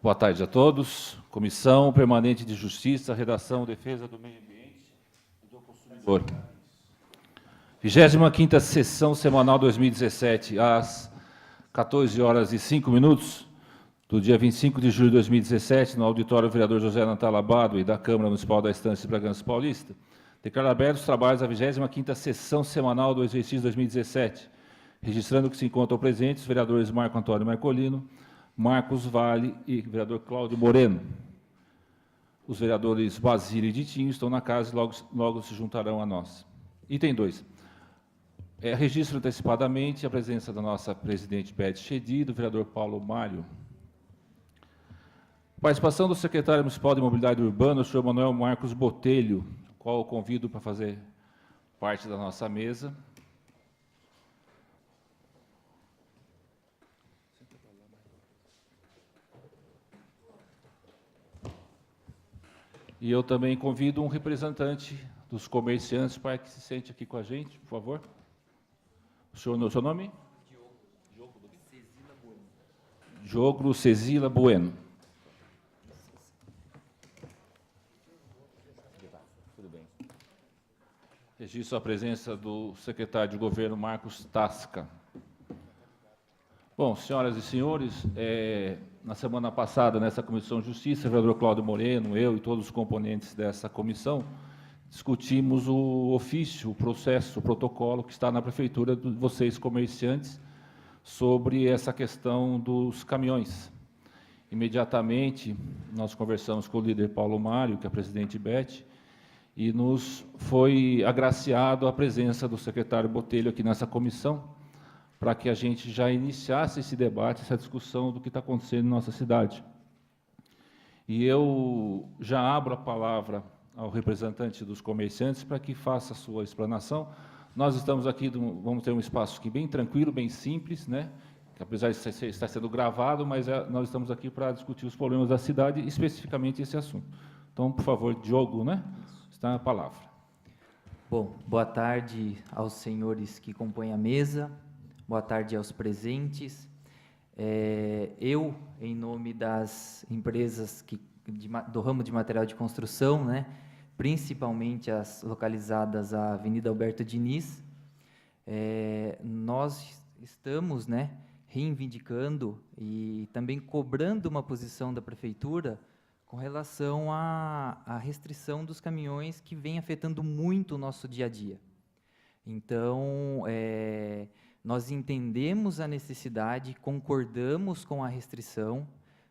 Boa tarde a todos. Comissão Permanente de Justiça, Redação, Defesa do Meio Ambiente e do Consumidor. 25ª Sessão Semanal 2017, às 14h05, do dia 25 de julho de 2017, no auditório vereador José Natal Abado e da Câmara Municipal da Estância de Bragança Paulista, declaro abertos os trabalhos da 25ª Sessão Semanal do exercício 2017, registrando que se encontram presentes os vereadores Marco Antônio Marcolino, Marcos Vale e vereador Cláudio Moreno. Os vereadores Basílio e Ditinho estão na casa e logo se juntarão a nós. Item 2. Registro antecipadamente a presença da nossa presidente Beth Chedi e do vereador Paulo Mário. Participação do secretário municipal de Mobilidade Urbana, o senhor Manuel Marcos Botelho, qual eu convido para fazer parte da nossa mesa. E eu também convido um representante dos comerciantes para que se sente aqui com a gente, por favor. O seu nome? Diogo Cezila Bueno. Tudo bem. Registro a presença do secretário de Governo, Marcos Tasca. Bom, senhoras e senhores, na semana passada, nessa Comissão de Justiça, o vereador Cláudio Moreno, eu e todos os componentes dessa comissão, discutimos o ofício, o processo, o protocolo que está na Prefeitura de vocês, comerciantes, sobre essa questão dos caminhões. Imediatamente, nós conversamos com o líder Paulo Mário, que é a presidente Beth, e nos foi agraciado a presença do secretário Botelho aqui nessa comissão, para que a gente já iniciasse esse debate, essa discussão do que está acontecendo em nossa cidade. E eu já abro a palavra ao representante dos comerciantes para que faça a sua explanação. Nós estamos aqui, vamos ter um espaço aqui bem tranquilo, bem simples, né? Que, apesar de estar sendo gravado, mas nós estamos aqui para discutir os problemas da cidade, especificamente esse assunto. Então, por favor, Diogo, né? Está a palavra. Bom, boa tarde aos senhores que compõem a mesa. Boa tarde aos presentes. Eu, em nome das empresas do ramo de material de construção, né, principalmente as localizadas à Avenida Alberto Diniz, nós estamos, né, reivindicando e também cobrando uma posição da Prefeitura com relação à restrição dos caminhões que vem afetando muito o nosso dia a dia. Então, nós entendemos a necessidade, concordamos com a restrição,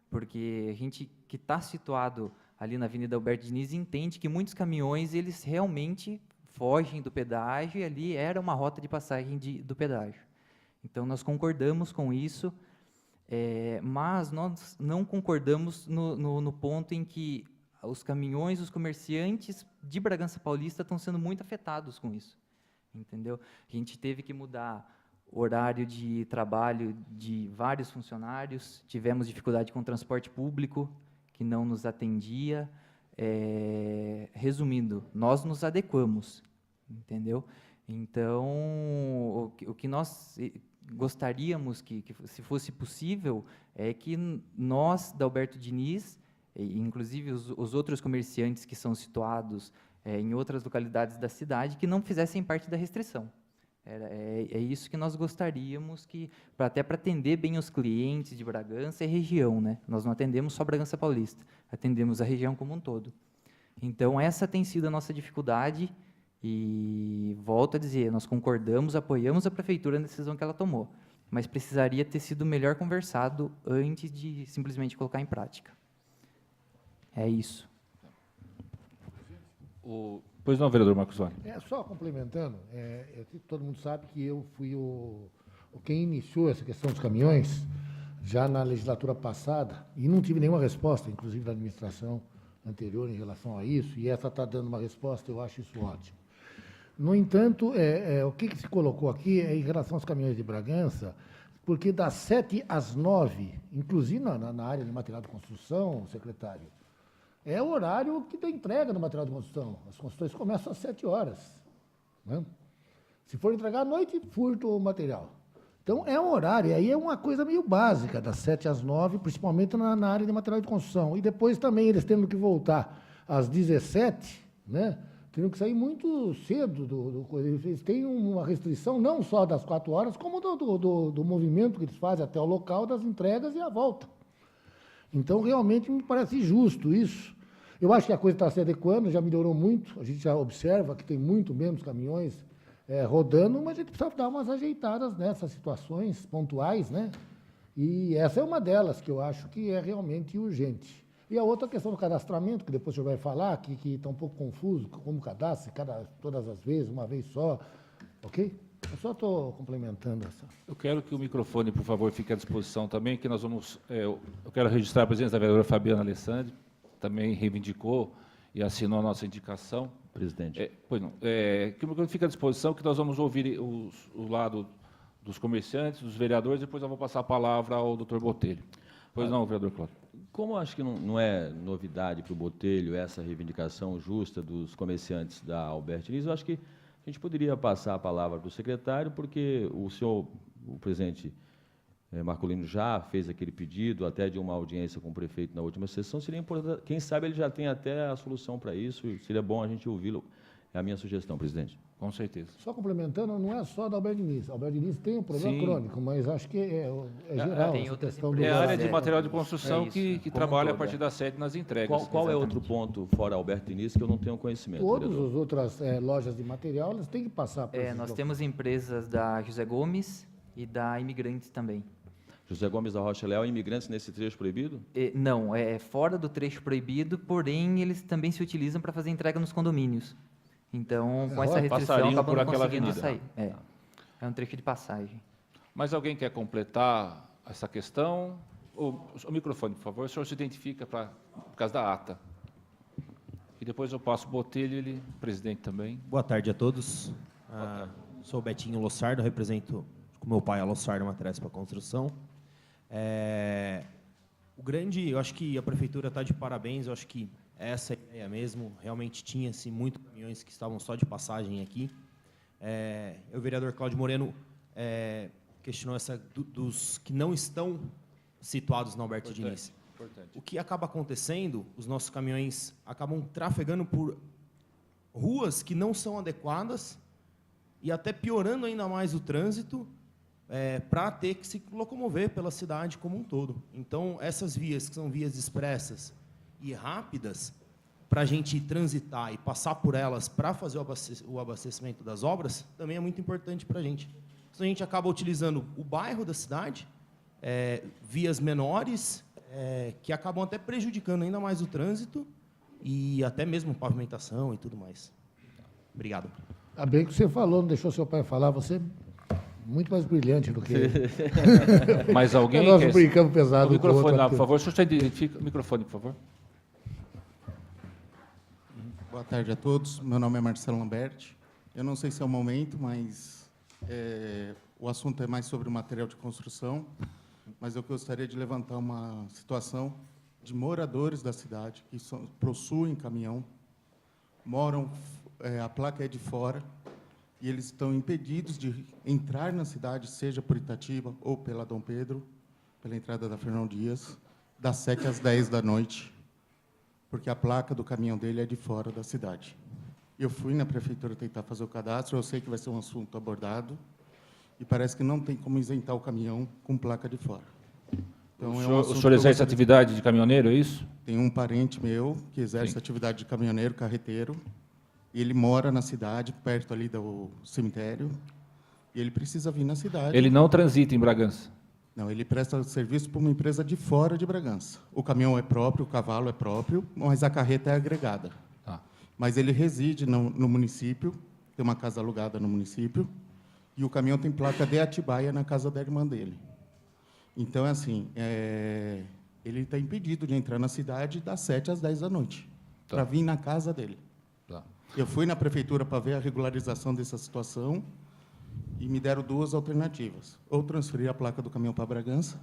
porque a gente que está situado ali na Avenida Alberto Diniz entende que muitos caminhões, eles realmente fogem do pedágio, e ali era uma rota de passagem do pedágio. Então, nós concordamos com isso, mas nós não concordamos no ponto em que os caminhões, os comerciantes de Bragança Paulista estão sendo muito afetados com isso, entendeu? A gente teve que mudar horário de trabalho de vários funcionários, tivemos dificuldade com o transporte público, que não nos atendia. Resumindo, nós nos adequamos, entendeu? Então, o que nós gostaríamos que, se fosse possível, é que nós, da Alberto Diniz, inclusive os outros comerciantes que são situados em outras localidades da cidade, que não fizessem parte da restrição. É isso que nós gostaríamos, até para atender bem os clientes de Bragança e região, né? Nós não atendemos só Bragança Paulista, atendemos a região como um todo. Então, essa tem sido a nossa dificuldade e, volto a dizer, nós concordamos, apoiamos a Prefeitura na decisão que ela tomou, mas precisaria ter sido melhor conversado antes de simplesmente colocar em prática. É isso. Pois não, vereador Marcos Vale. Só complementando, todo mundo sabe que eu fui quem iniciou essa questão dos caminhões já na legislatura passada e não tive nenhuma resposta, inclusive da administração anterior, em relação a isso, e essa está dando uma resposta, eu acho isso ótimo. No entanto, o que se colocou aqui é em relação aos caminhões de Bragança, porque das 7 às 9, inclusive na área de material de construção, secretário, é o horário que tem entrega do material de construção. As construções começam às 7 horas. Né? Se for entregar à noite, furto o material. Então, é um horário, e aí é uma coisa meio básica, das 7 às 9, principalmente na área de material de construção. E depois também eles tendo que voltar às 17, né? Tendo que sair muito cedo do coisa. Eles têm uma restrição não só das 4 horas, como do movimento que eles fazem até o local das entregas e a volta. Então, realmente, me parece justo isso. Eu acho que a coisa está se adequando, já melhorou muito, a gente já observa que tem muito menos caminhões rodando, mas a gente precisa dar umas ajeitadas nessas situações pontuais, né? E essa é uma delas que eu acho que é realmente urgente. E a outra questão do cadastramento, que depois o senhor vai falar, que está um pouco confuso, como cadastra, todas as vezes, uma vez só, ok? Eu só estou complementando essa. Eu quero que o microfone, por favor, fique à disposição também, que nós vamos... eu quero registrar a presença da vereadora Fabiana Alessandri, também reivindicou e assinou a nossa indicação. Presidente. Pois não. Que o microfone fique à disposição, que nós vamos ouvir o lado dos comerciantes, dos vereadores, depois eu vou passar a palavra ao doutor Botelho. Pois não, vereador Cláudio. Como eu acho que não é novidade para o Botelho essa reivindicação justa dos comerciantes da Alberto Diniz, eu acho que a gente poderia passar a palavra para o secretário, porque o presidente Marcolino já fez aquele pedido, até de uma audiência com o prefeito na última sessão. Seria importante, quem sabe ele já tem até a solução para isso, e seria bom a gente ouvi-lo. É a minha sugestão, presidente. Com certeza. Só complementando, não é só da Alberto Diniz. A Alberto Diniz tem um problema Sim. crônico, mas acho que é geral tem essa outras questão do É a área horário. de material de construção É isso, que como trabalha um a todo, partir das 7 nas entregas. Qual é Exatamente. outro ponto, fora Alberto Diniz, que eu não tenho conhecimento, Todas vereador? as outras lojas de material, elas têm que passar por esses Nós locais. temos empresas da José Gomes e da Imigrantes também. José Gomes da Rocha Leal, imigrantes nesse trecho proibido? Não, é fora do trecho proibido, porém eles também se utilizam para fazer entrega nos condomínios. Então, com essa olha, restrição, passariam acabam por não aquela conseguindo avenida. sair. É um trecho de passagem. Mas alguém quer completar essa questão? O microfone, por favor. O senhor se identifica por causa da ata. E depois eu passo o Botelho, ele, presidente também. Boa tarde a todos. Sou o Betinho Lossardo, represento com meu pai a Lossardo Materiais para Construção. Eu acho que a prefeitura está de parabéns, eu acho que essa é a ideia mesmo. Realmente tinha-se muitos caminhões que estavam só de passagem aqui. O vereador Cláudio Moreno questionou dos que não estão situados na Alberto Diniz. Importante. O que acaba acontecendo, os nossos caminhões acabam trafegando por ruas que não são adequadas e até piorando ainda mais o trânsito para ter que se locomover pela cidade como um todo. Então, essas vias, que são vias expressas e rápidas, para a gente transitar e passar por elas para fazer o abastecimento das obras, também é muito importante para a gente. Então, a gente acaba utilizando o bairro da cidade, vias menores, que acabam até prejudicando ainda mais o trânsito e até mesmo pavimentação e tudo mais. Obrigado. Tá bem que você falou, não deixou seu pai falar, você é muito mais brilhante do que ele. Mais alguém Nós quer... brincamos pesado. O com o microfone outro lá, aqui. por favor. O senhor se identifica. O microfone, por favor. Boa tarde a todos. Meu nome é Marcelo Lamberti. Eu não sei se é o momento, mas o assunto é mais sobre o material de construção. Mas eu gostaria de levantar uma situação de moradores da cidade que possuem caminhão, moram, a placa é de fora, e eles estão impedidos de entrar na cidade, seja por Itatiba ou pela Dom Pedro, pela entrada da Fernão Dias, das 7 às 10 da noite, porque a placa do caminhão dele é de fora da cidade. Eu fui na prefeitura tentar fazer o cadastro, eu sei que vai ser um assunto abordado, e parece que não tem como isentar o caminhão com placa de fora. Então, O senhor exerce atividade de caminhoneiro, é isso? Tem um parente meu que exerce atividade de caminhoneiro, carreteiro, e ele mora na cidade, perto ali do cemitério, e ele precisa vir na cidade. Ele não transita em Bragança. Não, ele presta serviço para uma empresa de fora de Bragança. O caminhão é próprio, o cavalo é próprio, mas a carreta é agregada. Tá. Mas ele reside no município, tem uma casa alugada no município, e o caminhão tem placa de Atibaia na casa da irmã dele. Então, é assim, ele está impedido de entrar na cidade das 7 às 10 da noite, Tá. para vir na casa dele. Tá. Eu fui na prefeitura para ver a regularização dessa situação e me deram duas alternativas. Ou transferir a placa do caminhão para Bragança,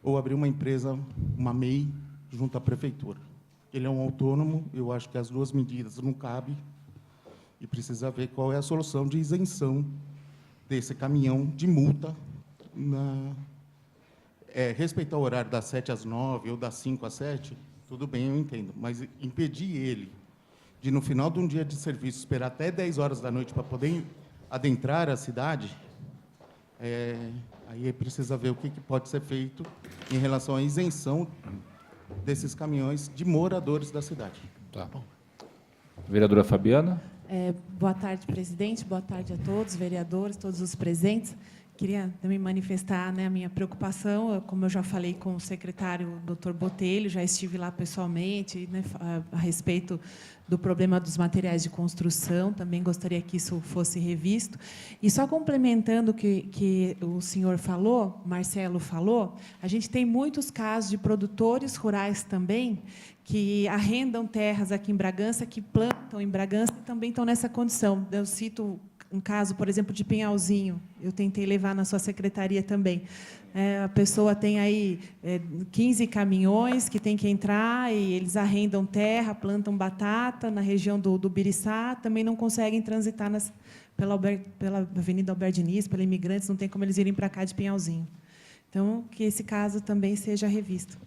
ou abrir uma empresa, uma MEI, junto à prefeitura. Ele é um autônomo, eu acho que as duas medidas não cabem, e precisa ver qual é a solução de isenção desse caminhão de multa respeitar o horário das 7 às 9 ou das 5 às 7, tudo bem, eu entendo. Mas impedir ele de, no final de um dia de serviço, esperar até 10 horas da noite para poder adentrar a cidade, aí precisa ver o que pode ser feito em relação à isenção desses caminhões de moradores da cidade. Tá bom. Vereadora Fabiana. Boa tarde, presidente. Boa tarde a todos, vereadores, todos os presentes. Queria também manifestar, né, a minha preocupação, como eu já falei com o secretário Dr. Botelho, já estive lá pessoalmente, né, a respeito do problema dos materiais de construção, também gostaria que isso fosse revisto. E só complementando o que o senhor falou, Marcelo falou, a gente tem muitos casos de produtores rurais também que arrendam terras aqui em Bragança, que plantam em Bragança e também estão nessa condição. Eu cito um caso, por exemplo, de Pinhalzinho, eu tentei levar na sua secretaria também. A pessoa tem aí 15 caminhões que tem que entrar e eles arrendam terra, plantam batata na região do Biriçá, também não conseguem transitar pela Avenida Albert Diniz, pela Imigrantes, não tem como eles irem para cá de Pinhalzinho. Então, que esse caso também seja revisto.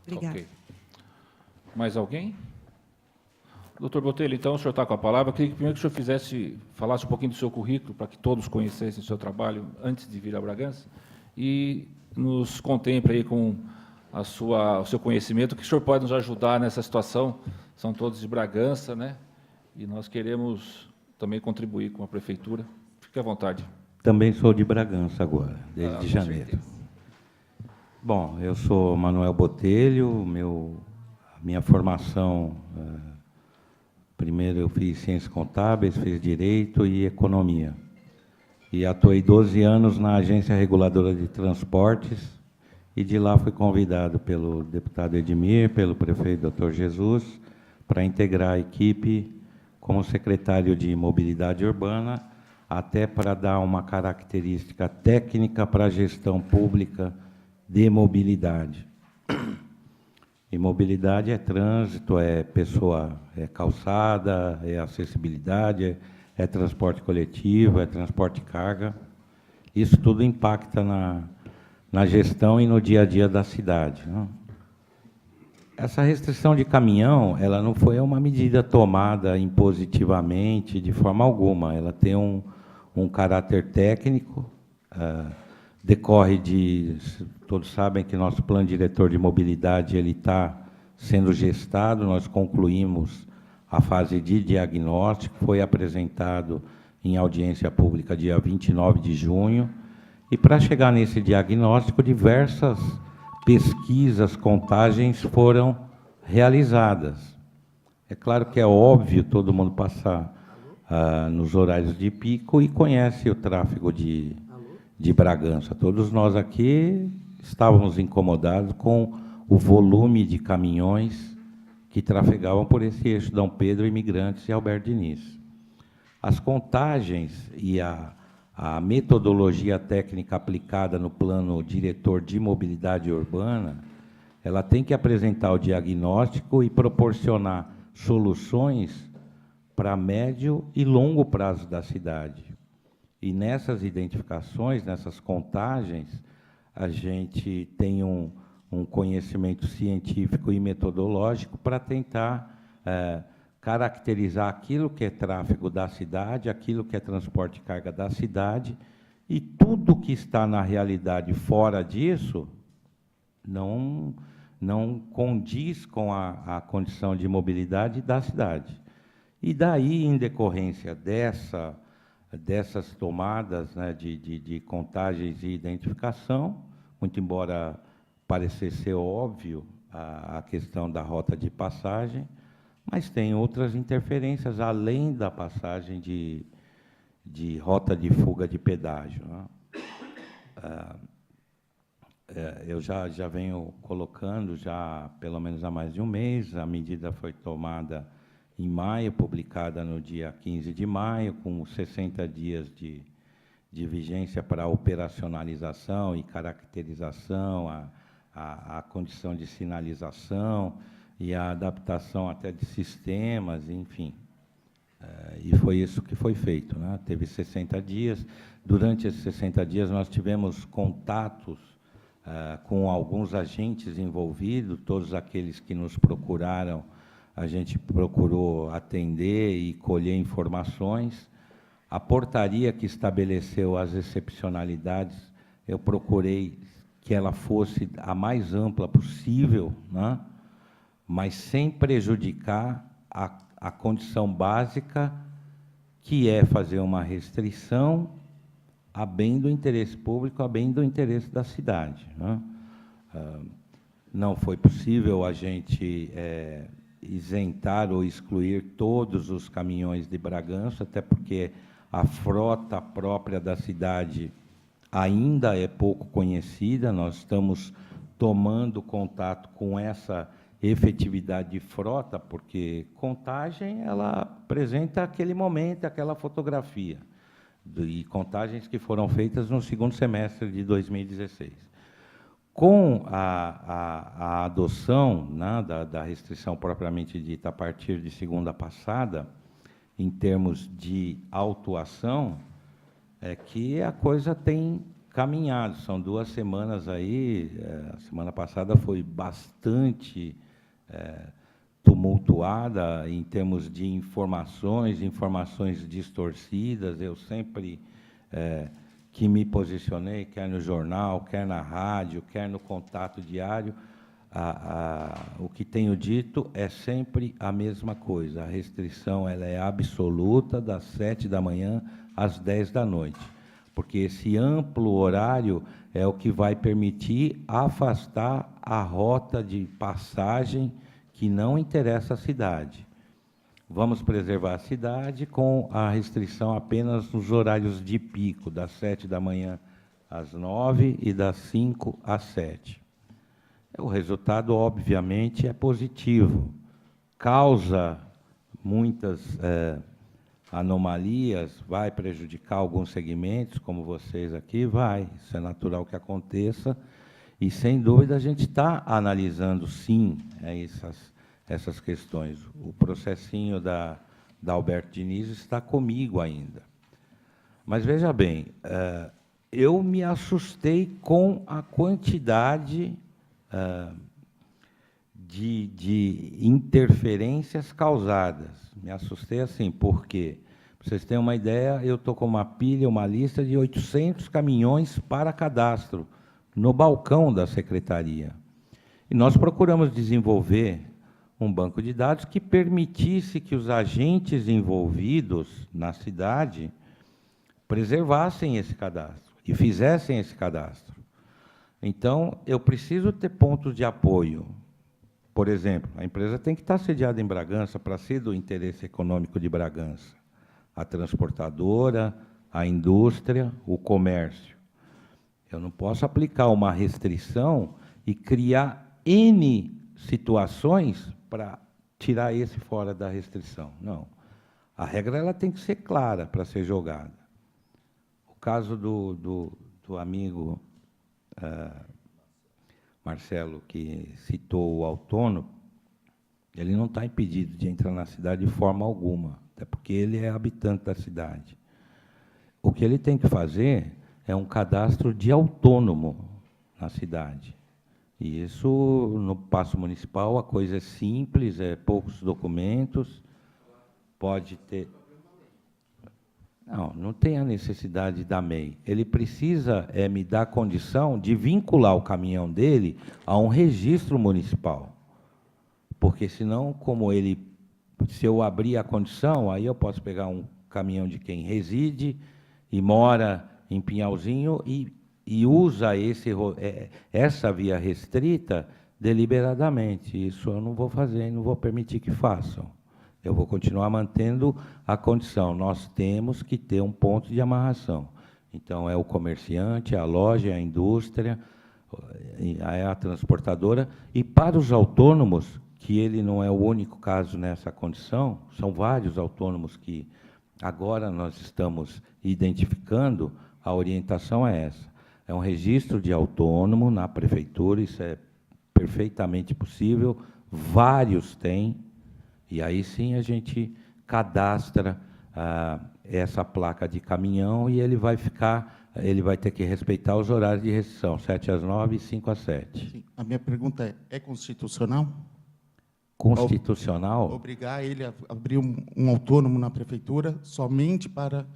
Obrigada. Ok. Mais alguém? Doutor Botelho, então, o senhor está com a palavra. Eu queria que primeiro que o senhor falasse um pouquinho do seu currículo, para que todos conhecessem o seu trabalho antes de vir a Bragança, e nos contemple aí com o seu conhecimento, que o senhor pode nos ajudar nessa situação. São todos de Bragança, né? E nós queremos também contribuir com a prefeitura. Fique à vontade. Também sou de Bragança agora, desde janeiro. Certeza. Bom, eu sou Manuel Botelho, minha formação, primeiro eu fiz Ciências Contábeis, fiz Direito e Economia. E atuei 12 anos na Agência Reguladora de Transportes, e de lá fui convidado pelo deputado Edmir, pelo prefeito Dr. Jesus, para integrar a equipe como secretário de Mobilidade Urbana, até para dar uma característica técnica para a gestão pública de mobilidade. E mobilidade é trânsito, é pessoa, é calçada, é acessibilidade, é transporte coletivo, é transporte de carga. Isso tudo impacta na gestão e no dia a dia da cidade, né? Essa restrição de caminhão, ela não foi uma medida tomada impositivamente, de forma alguma. Ela tem um caráter técnico, decorre de... Todos sabem que nosso plano diretor de mobilidade ele está sendo gestado, nós concluímos a fase de diagnóstico, foi apresentado em audiência pública dia 29 de junho, e para chegar nesse diagnóstico, diversas pesquisas, contagens foram realizadas. É claro que é óbvio todo mundo passar nos horários de pico e conhece o tráfego de Bragança. Todos nós aqui estávamos incomodados com o volume de caminhões que trafegavam por esse eixo Dom Pedro, Imigrantes e Albert Diniz. As contagens e a metodologia técnica aplicada no plano diretor de mobilidade urbana, ela tem que apresentar o diagnóstico e proporcionar soluções para médio e longo prazo da cidade. E nessas identificações, nessas contagens, a gente tem um conhecimento científico e metodológico para tentar caracterizar aquilo que é tráfego da cidade, aquilo que é transporte de carga da cidade, e tudo que está na realidade fora disso não condiz com a condição de mobilidade da cidade. E daí, em decorrência dessas tomadas, né, de contagens e identificação, muito embora parecesse ser óbvio a questão da rota de passagem, mas tem outras interferências além da passagem de rota de fuga de pedágio, né? Eu já venho colocando, já pelo menos há mais de um mês, a medida foi tomada em maio, publicada no dia 15 de maio, com 60 dias de vigência para a operacionalização e caracterização, a condição de sinalização e a adaptação até de sistemas, enfim. E foi isso que foi feito, né? Teve 60 dias. Durante esses 60 dias, nós tivemos contatos com alguns agentes envolvidos, todos aqueles que nos procuraram, a gente procurou atender e colher informações. A portaria que estabeleceu as excepcionalidades, eu procurei que ela fosse a mais ampla possível, né? Mas sem prejudicar a condição básica, que é fazer uma restrição a bem do interesse público, a bem do interesse da cidade, né? Não foi possível a gente isentar ou excluir todos os caminhões de Bragança, até porque a frota própria da cidade ainda é pouco conhecida. Nós estamos tomando contato com essa efetividade de frota, porque Contagem ela apresenta aquele momento, aquela fotografia, e contagens que foram feitas no segundo semestre de 2016. Com a adoção, né, da restrição propriamente dita a partir de segunda passada, em termos de autuação, é que a coisa tem caminhado. São 2 semanas aí, a semana passada foi bastante tumultuada em termos de informações distorcidas. Eu sempre que me posicionei, quer no jornal, quer na rádio, quer no contato diário, o que tenho dito é sempre a mesma coisa. A restrição ela é absoluta, das 7 da manhã às 10 da noite, porque esse amplo horário é o que vai permitir afastar a rota de passagem que não interessa à cidade. Vamos preservar a cidade com a restrição apenas nos horários de pico, das 7 da manhã às 9 e das 5 às 7. O resultado, obviamente, é positivo. Causa muitas anomalias, vai prejudicar alguns segmentos, como vocês aqui, vai. Isso é natural que aconteça. E, sem dúvida, a gente está analisando, sim, essas questões. O processinho da Alberto Diniz está comigo ainda. Mas, veja bem, eu me assustei com a quantidade de interferências causadas. Me assustei assim, porque, para vocês terem uma ideia, eu estou com uma pilha, uma lista de 800 caminhões para cadastro no balcão da secretaria. E nós procuramos desenvolver um banco de dados que permitisse que os agentes envolvidos na cidade preservassem esse cadastro e fizessem esse cadastro. Então, eu preciso ter pontos de apoio. Por exemplo, a empresa tem que estar sediada em Bragança para ser do interesse econômico de Bragança. A transportadora, a indústria, o comércio. Eu não posso aplicar uma restrição e criar N situações para tirar esse fora da restrição. Não. A regra ela tem que ser clara para ser jogada. O caso do amigo Marcelo, que citou o autônomo, ele não está impedido de entrar na cidade de forma alguma, até porque ele é habitante da cidade. O que ele tem que fazer é um cadastro de autônomo na cidade. E isso, no Paço Municipal, a coisa é simples, é poucos documentos, pode ter... Não tem a necessidade da MEI. Ele precisa me dar condição de vincular o caminhão dele a um registro municipal. Porque, senão, se eu abrir a condição, aí eu posso pegar um caminhão de quem reside e mora em Pinhalzinho e usa essa via restrita deliberadamente. Isso eu não vou fazer e não vou permitir que façam. Eu vou continuar mantendo a condição. Nós temos que ter um ponto de amarração. Então, é o comerciante, a loja, a indústria, é a transportadora. E para os autônomos, que ele não é o único caso nessa condição, são vários autônomos que agora nós estamos identificando, a orientação é essa. É um registro de autônomo na prefeitura, isso é perfeitamente possível, vários têm. E aí sim a gente cadastra essa placa de caminhão e ele vai ter que respeitar os horários de restrição, 7 às 9 e 5 às 7. Sim. A minha pergunta é constitucional? Constitucional? Obrigar ele a abrir um autônomo na prefeitura somente para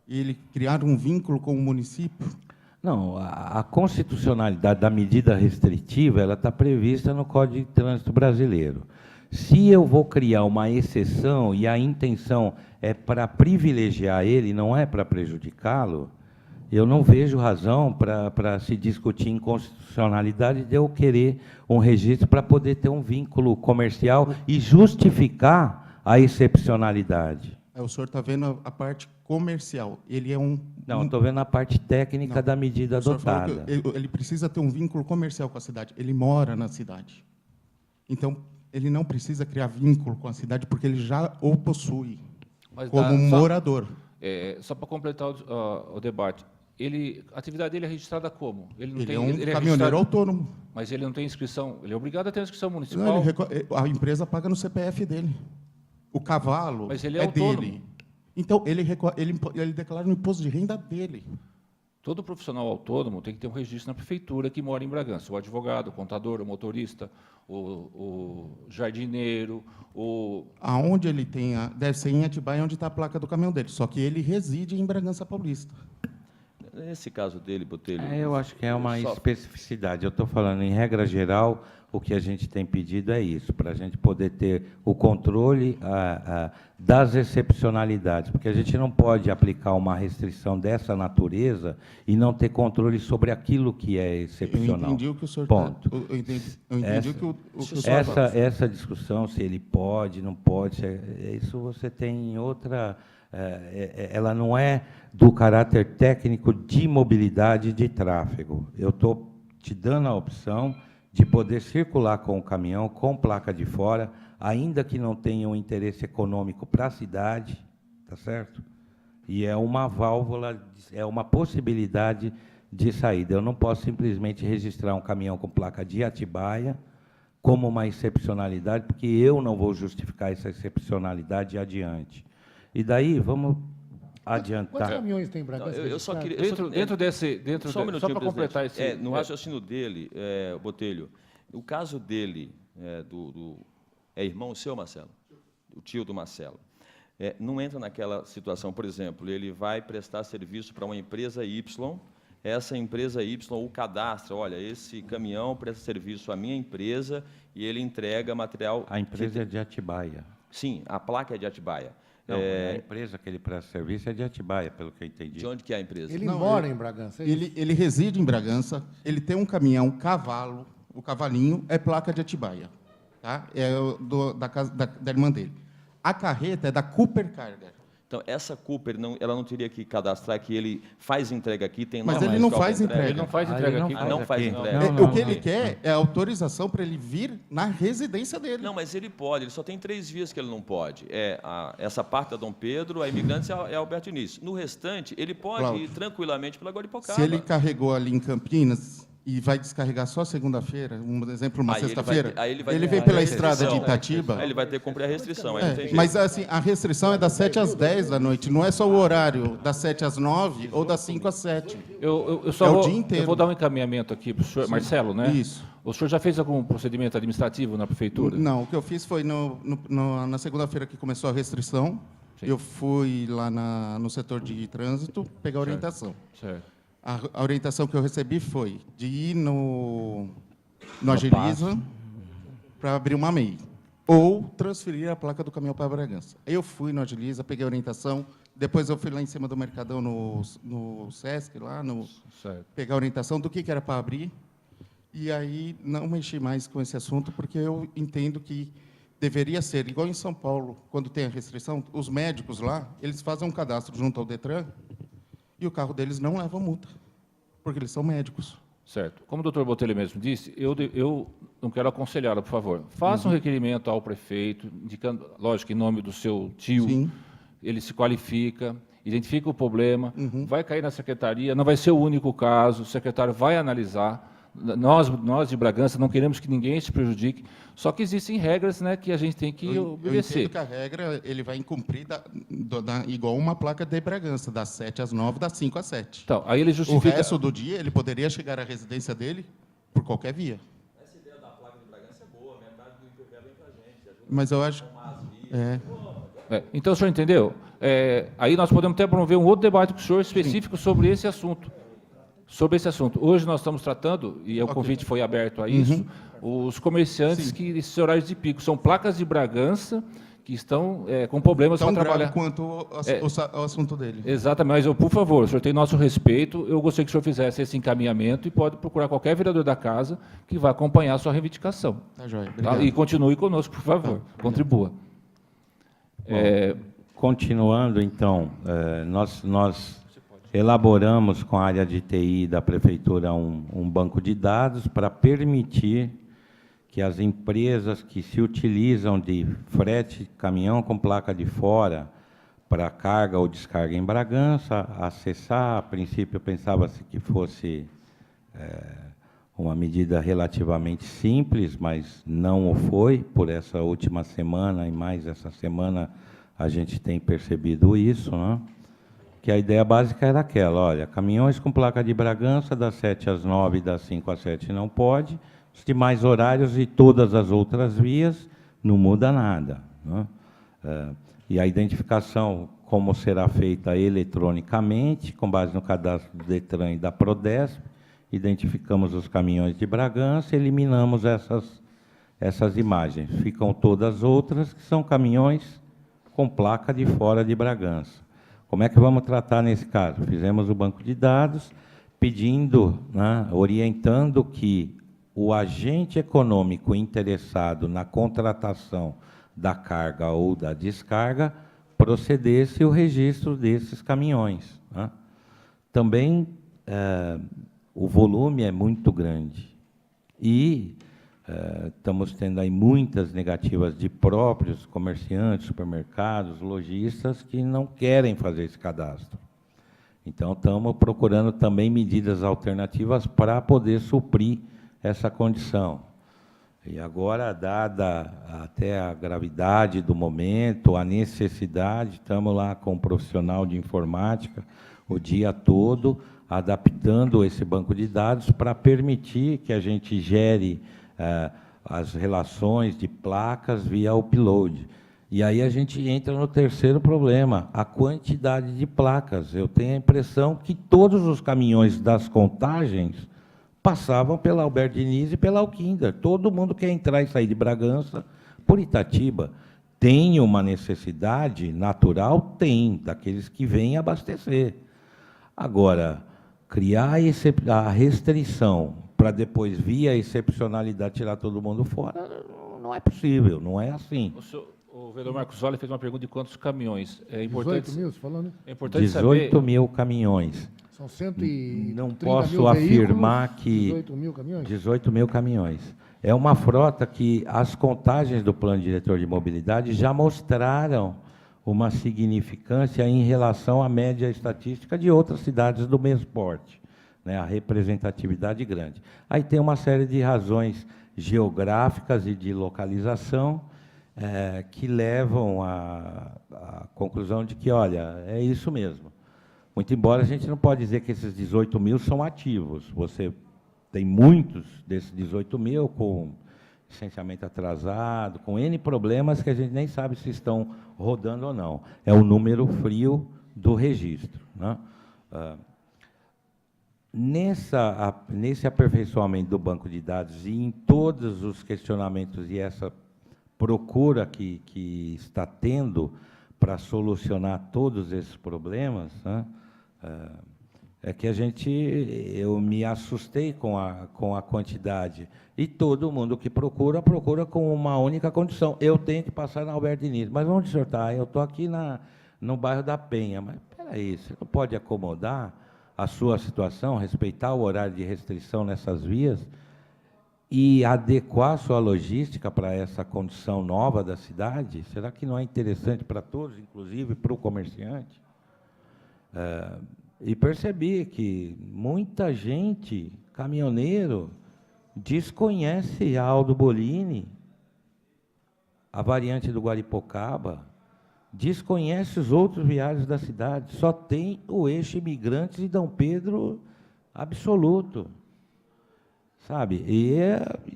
ele criar um vínculo com o município? Não, a constitucionalidade da medida restritiva ela está prevista no Código de Trânsito Brasileiro. Se eu vou criar uma exceção e a intenção é para privilegiar ele, não é para prejudicá-lo, eu não vejo razão para se discutir inconstitucionalidade de eu querer um registro para poder ter um vínculo comercial e justificar a excepcionalidade. O senhor está vendo a parte comercial. Ele é um... Não, estou vendo a parte técnica da medida O senhor falou adotada. que ele precisa ter um vínculo comercial com a cidade. Ele mora na cidade. Então, ele não precisa criar vínculo com a cidade porque ele já o possui Mas como um morador. Só para completar o debate, a atividade dele é registrada como? Ele é um caminhoneiro autônomo. Mas ele não tem inscrição, ele é obrigado a ter inscrição Não, municipal. a empresa paga no CPF dele. O cavalo Mas ele é autônomo. dele. Então, ele declara no imposto de renda dele. Todo profissional autônomo tem que ter um registro na prefeitura que mora em Bragança. O advogado, o contador, o motorista, o jardineiro, Aonde ele tenha, deve ser em Atibaia, onde está a placa do caminhão dele. Só que ele reside em Bragança Paulista. Nesse caso dele, Botelho... Eu acho que é uma especificidade. Eu estou falando, em regra geral, o que a gente tem pedido é isso, para a gente poder ter o controle das excepcionalidades, porque a gente não pode aplicar uma restrição dessa natureza e não ter controle sobre aquilo que é excepcional. Eu entendi o que o senhor... Ponto. Eu entendi o que o senhor Essa discussão, se ele pode, não pode, isso você tem outra... ela não é do caráter técnico de mobilidade de tráfego. Eu estou te dando a opção de poder circular com o caminhão, com placa de fora, ainda que não tenha um interesse econômico para a cidade, tá certo? E é uma válvula, é uma possibilidade de saída. Eu não posso simplesmente registrar um caminhão com placa de Atibaia como uma excepcionalidade, porque eu não vou justificar essa excepcionalidade adiante. E daí, vamos adiantar. Quantos caminhões tem em Bragança? Eu só queria... Só um minutinho, só para completar esse... no raciocínio dele, Botelho, o caso dele, é irmão seu, Marcelo? O tio do Marcelo. Não entra naquela situação, por exemplo, ele vai prestar serviço para uma empresa Y, essa empresa Y o cadastra, olha, esse caminhão presta serviço à minha empresa e ele entrega material... A empresa é de Atibaia. Sim, a placa é de Atibaia. Não, a empresa que ele presta serviço é de Atibaia, pelo que eu entendi. De onde que é a empresa? Ele mora em Bragança, é isso? Ele reside em Bragança, ele tem um caminhão cavalo, o cavalinho é placa de Atibaia, tá? É da casa da irmã dele. A carreta é da Cooper Carga. Então, essa Cooper, ela não teria que cadastrar que ele faz entrega aqui, tem Mas lá ele mais não qual faz que entrega. Ele não faz entrega aqui. Não faz aqui. entrega. O que ele quer é autorização para ele vir na residência dele. Não, mas ele pode, ele só tem 3 vias que ele não pode. Essa parte da Dom Pedro, a Imigrantes e a Alberto Início. No restante, ele pode Cláudio, ir tranquilamente pela Guaripocaba. Se ele carregou ali em Campinas e vai descarregar só segunda-feira, um exemplo, uma sexta-feira, ele vem pela estrada de Itatiba. Aí ele vai ter que cumprir a restrição. Aí não tem jeito. Mas assim, a restrição é das 7 às 10 da noite, não é só o horário das 7 às 9 ou das 5 às 7. Eu só É o vou, dia inteiro. eu vou dar um encaminhamento aqui para o senhor, Marcelo, né? Isso. O senhor já fez algum procedimento administrativo na prefeitura? Não, o que eu fiz foi na segunda-feira que começou a restrição, eu fui lá no setor de trânsito pegar a orientação. Certo. A orientação que eu recebi foi de ir no Agiliza para abrir uma MEI, ou transferir a placa do caminhão para Bragança. Eu fui no Agiliza, peguei a orientação, depois eu fui lá em cima do Mercadão, no Sesc, lá, pegar a orientação do que era para abrir, e aí não mexi mais com esse assunto, porque eu entendo que deveria ser, igual em São Paulo, quando tem a restrição, os médicos lá, eles fazem um cadastro junto ao Detran, e o carro deles não leva multa, porque eles são médicos. Certo. Como o doutor Botelho mesmo disse, eu não quero aconselhá-lo, por favor. Faça um requerimento ao prefeito, indicando, lógico, em nome do seu tio, Sim. Ele se qualifica, identifica o problema, vai cair na secretaria, não vai ser o único caso, o secretário vai analisar, Nós de Bragança não queremos que ninguém se prejudique, só que existem regras, né, que a gente tem que Eu obedecer. entendo que a regra ele vai incumprir igual uma placa de Bragança, das 7 às 9, das 5 às 7. Então, aí ele O justifica... resto do dia, ele poderia chegar à residência dele por qualquer via. Essa ideia da placa de Bragança é boa, metade do IPVA vem para a gente. Ajuda Mas eu acho... a arrumar as vias. Então, o senhor entendeu? Aí nós podemos até promover um outro debate com o senhor específico sobre esse assunto. Sobre esse assunto. Hoje nós estamos tratando, e o convite foi aberto a isso, os comerciantes que esses horários de pico são placas de Bragança que estão com problemas para Tão trabalhar. grave quanto o assunto dele. Exatamente, mas, por favor, o senhor tem nosso respeito, eu gostaria que o senhor fizesse esse encaminhamento e pode procurar qualquer vereador da casa que vai acompanhar a sua reivindicação. Tá, joia. Tá? Obrigado. E continue conosco, por favor, contribua. Continuando, então, nós elaboramos com a área de TI da Prefeitura um banco de dados para permitir que as empresas que se utilizam de frete de caminhão com placa de fora para carga ou descarga em Bragança, acessar. A princípio, pensava-se que fosse uma medida relativamente simples, mas não o foi. Por essa última semana e mais essa semana, a gente tem percebido isso, né? Que a ideia básica era aquela, olha, caminhões com placa de Bragança, das 7 às 9, das 5 às 7 não pode, os demais horários e todas as outras vias, não muda nada, né? E a identificação, como será feita eletronicamente, com base no cadastro do DETRAN e da Prodesp, identificamos os caminhões de Bragança, eliminamos essas imagens. Ficam todas as outras, que são caminhões com placa de fora de Bragança. Como é que vamos tratar nesse caso? Fizemos o banco de dados, pedindo, né, orientando que o agente econômico interessado na contratação da carga ou da descarga procedesse o registro desses caminhões, né? Também o volume é muito grande e estamos tendo aí muitas negativas de próprios comerciantes, supermercados, lojistas que não querem fazer esse cadastro. Então, estamos procurando também medidas alternativas para poder suprir essa condição. E agora, dada até a gravidade do momento, a necessidade, estamos lá com um profissional de informática o dia todo, adaptando esse banco de dados para permitir que a gente gere as relações de placas via upload. E aí a gente entra no terceiro problema, a quantidade de placas. Eu tenho a impressão que todos os caminhões das contagens passavam pela Albert Diniz e pela Alquinda. Todo mundo quer entrar e sair de Bragança por Itatiba. Tem uma necessidade natural? Tem, daqueles que vêm abastecer. Agora, criar a restrição para depois, via excepcionalidade, tirar todo mundo fora, não é possível, não é assim. O vereador Marcos Olli fez uma pergunta de quantos caminhões. É importante, 18 mil, você falou, né? é importante 18 saber... mil caminhões. São 130 Não mil posso afirmar veículos, que... 18 mil caminhões? 18 mil caminhões. É uma frota que as contagens do Plano Diretor de Mobilidade já mostraram uma significância em relação à média estatística de outras cidades do mesmo porte, né, a representatividade grande. Aí tem uma série de razões geográficas e de localização que levam à conclusão de que, olha, é isso mesmo. Muito embora a gente não pode dizer que esses 18 mil são ativos. Você tem muitos desses 18 mil com licenciamento atrasado, com N problemas que a gente nem sabe se estão rodando ou não. É o número frio do registro, né? Nesse aperfeiçoamento do banco de dados e em todos os questionamentos e essa procura que está tendo para solucionar todos esses problemas, né, é que eu me assustei com a quantidade. E todo mundo que procura com uma única condição. Eu tenho que passar na Albert Diniz. Mas onde o senhor está? Eu estou aqui no bairro da Penha. Mas, espera aí, você não pode acomodar a sua situação, respeitar o horário de restrição nessas vias e adequar a sua logística para essa condição nova da cidade? Será que não é interessante para todos, inclusive para o comerciante? E percebi que muita gente, caminhoneiro, desconhece a Aldo Bolini, a variante do Guaripocaba, desconhece os outros viários da cidade, só tem o eixo Imigrantes e Dom Pedro absoluto, sabe?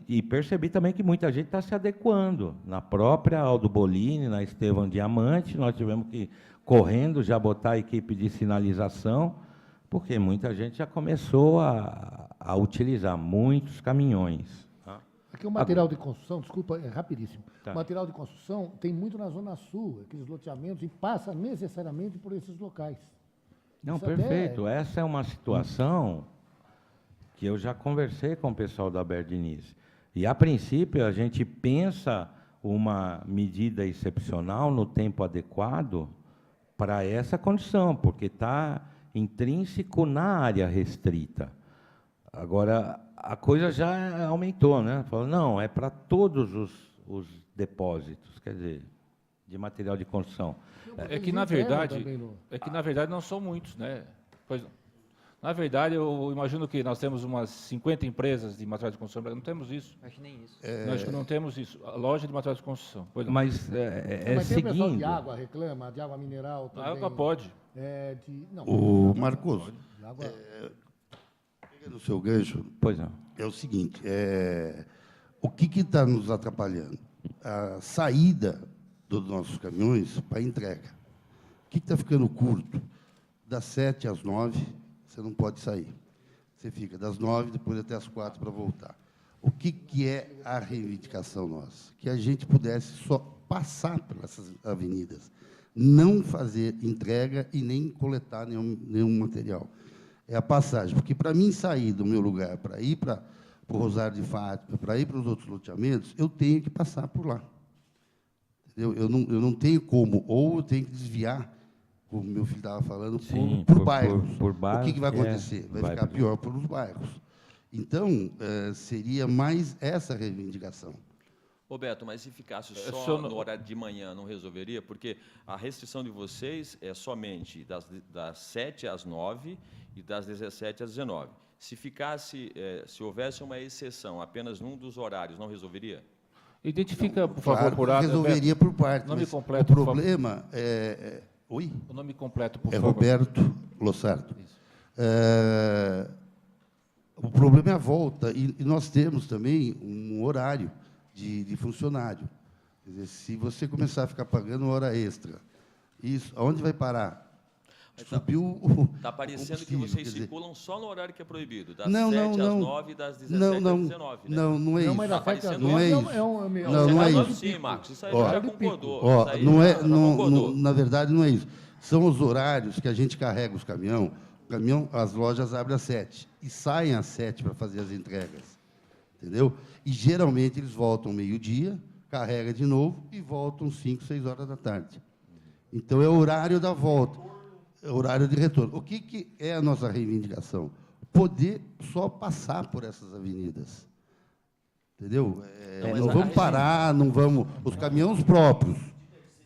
E percebi também que muita gente está se adequando. Na própria Aldo Bolini, na Estevão Diamante, nós tivemos que, correndo, já botar a equipe de sinalização, porque muita gente já começou a utilizar muitos caminhões. Aqui o material de construção, desculpa, é rapidíssimo. Tá. O material de construção tem muito na Zona Sul, aqueles loteamentos, e passa necessariamente por esses locais. Não, Isso até perfeito. Essa é uma situação que eu já conversei com o pessoal da Albert Diniz. E, a princípio, a gente pensa uma medida excepcional no tempo adequado para essa condição, porque está intrínseco na área restrita. Agora, a coisa já aumentou, né? Falou, não, é para todos os depósitos, quer dizer, de material de construção. É que, na verdade, não são muitos, né? Pois, na verdade, eu imagino que nós temos umas 50 empresas de material de construção, não temos isso. Acho que nem isso. Nós não temos isso. A loja de material de construção. Pois não. Mas Mas tem o pessoal de seguindo. água, reclama, de água mineral A também. água pode. Não, O Marcos, de água, pegando o seu gancho, Pois não. é o seguinte, o que está nos atrapalhando? A saída dos nossos caminhões para entrega. O que está ficando curto? Das 7 às 9, você não pode sair. Você fica das 9, depois até às 4 para voltar. O que é a reivindicação nossa? Que a gente pudesse só passar por essas avenidas, não fazer entrega e nem coletar nenhum material. É a passagem, porque para mim sair do meu lugar, para ir para o Rosário de Fátima, para ir para os outros loteamentos, eu tenho que passar por lá. Entendeu? Eu não tenho como, ou eu tenho que desviar, como meu filho estava falando, Sim, por bairros. por bairros, O que vai acontecer? Vai ficar pior para os bairros. Então, seria mais essa reivindicação. Roberto, mas se ficasse Eu só sou no no- horário de manhã, não resolveria? Porque a restrição de vocês é somente das 7 às 9 e das 17 às 19. Se ficasse, se houvesse uma exceção apenas num dos horários, não resolveria? Identifica, por favor, Claro, por ordem. resolveria por parte. Nome mas completo, o por favor. problema Oi? O nome completo, por É favor. Roberto Lossardo. O problema é a volta, e nós temos também um horário de funcionário. Quer dizer, se você começar a ficar pagando hora extra, isso, aonde vai parar? Subiu o Está parecendo que combustível, vocês quer dizer, circulam só no horário que é proibido, das Não, 7 não, às não. 9 e das 17 não, às não, 19, né? não é não, isso. mas da Tá 7 às parecendo 9 isso. Não é horário isso. de Sim, pico. Marcos, isso aí Ó, já horário de pico. concordou. Ó, Isso aí não já é, concordou. na verdade, não é isso. São os horários que a gente carrega os caminhões. As lojas abrem às 7 e saem às 7 para fazer as entregas. Entendeu? E, geralmente, eles voltam meio-dia, carrega de novo e voltam 5, 6 horas da tarde. Então, é o horário da volta, é o horário de retorno. O que é a nossa reivindicação? Poder só passar por essas avenidas. Entendeu? Não, mas Não a- vamos parar, não vamos... Os caminhões próprios,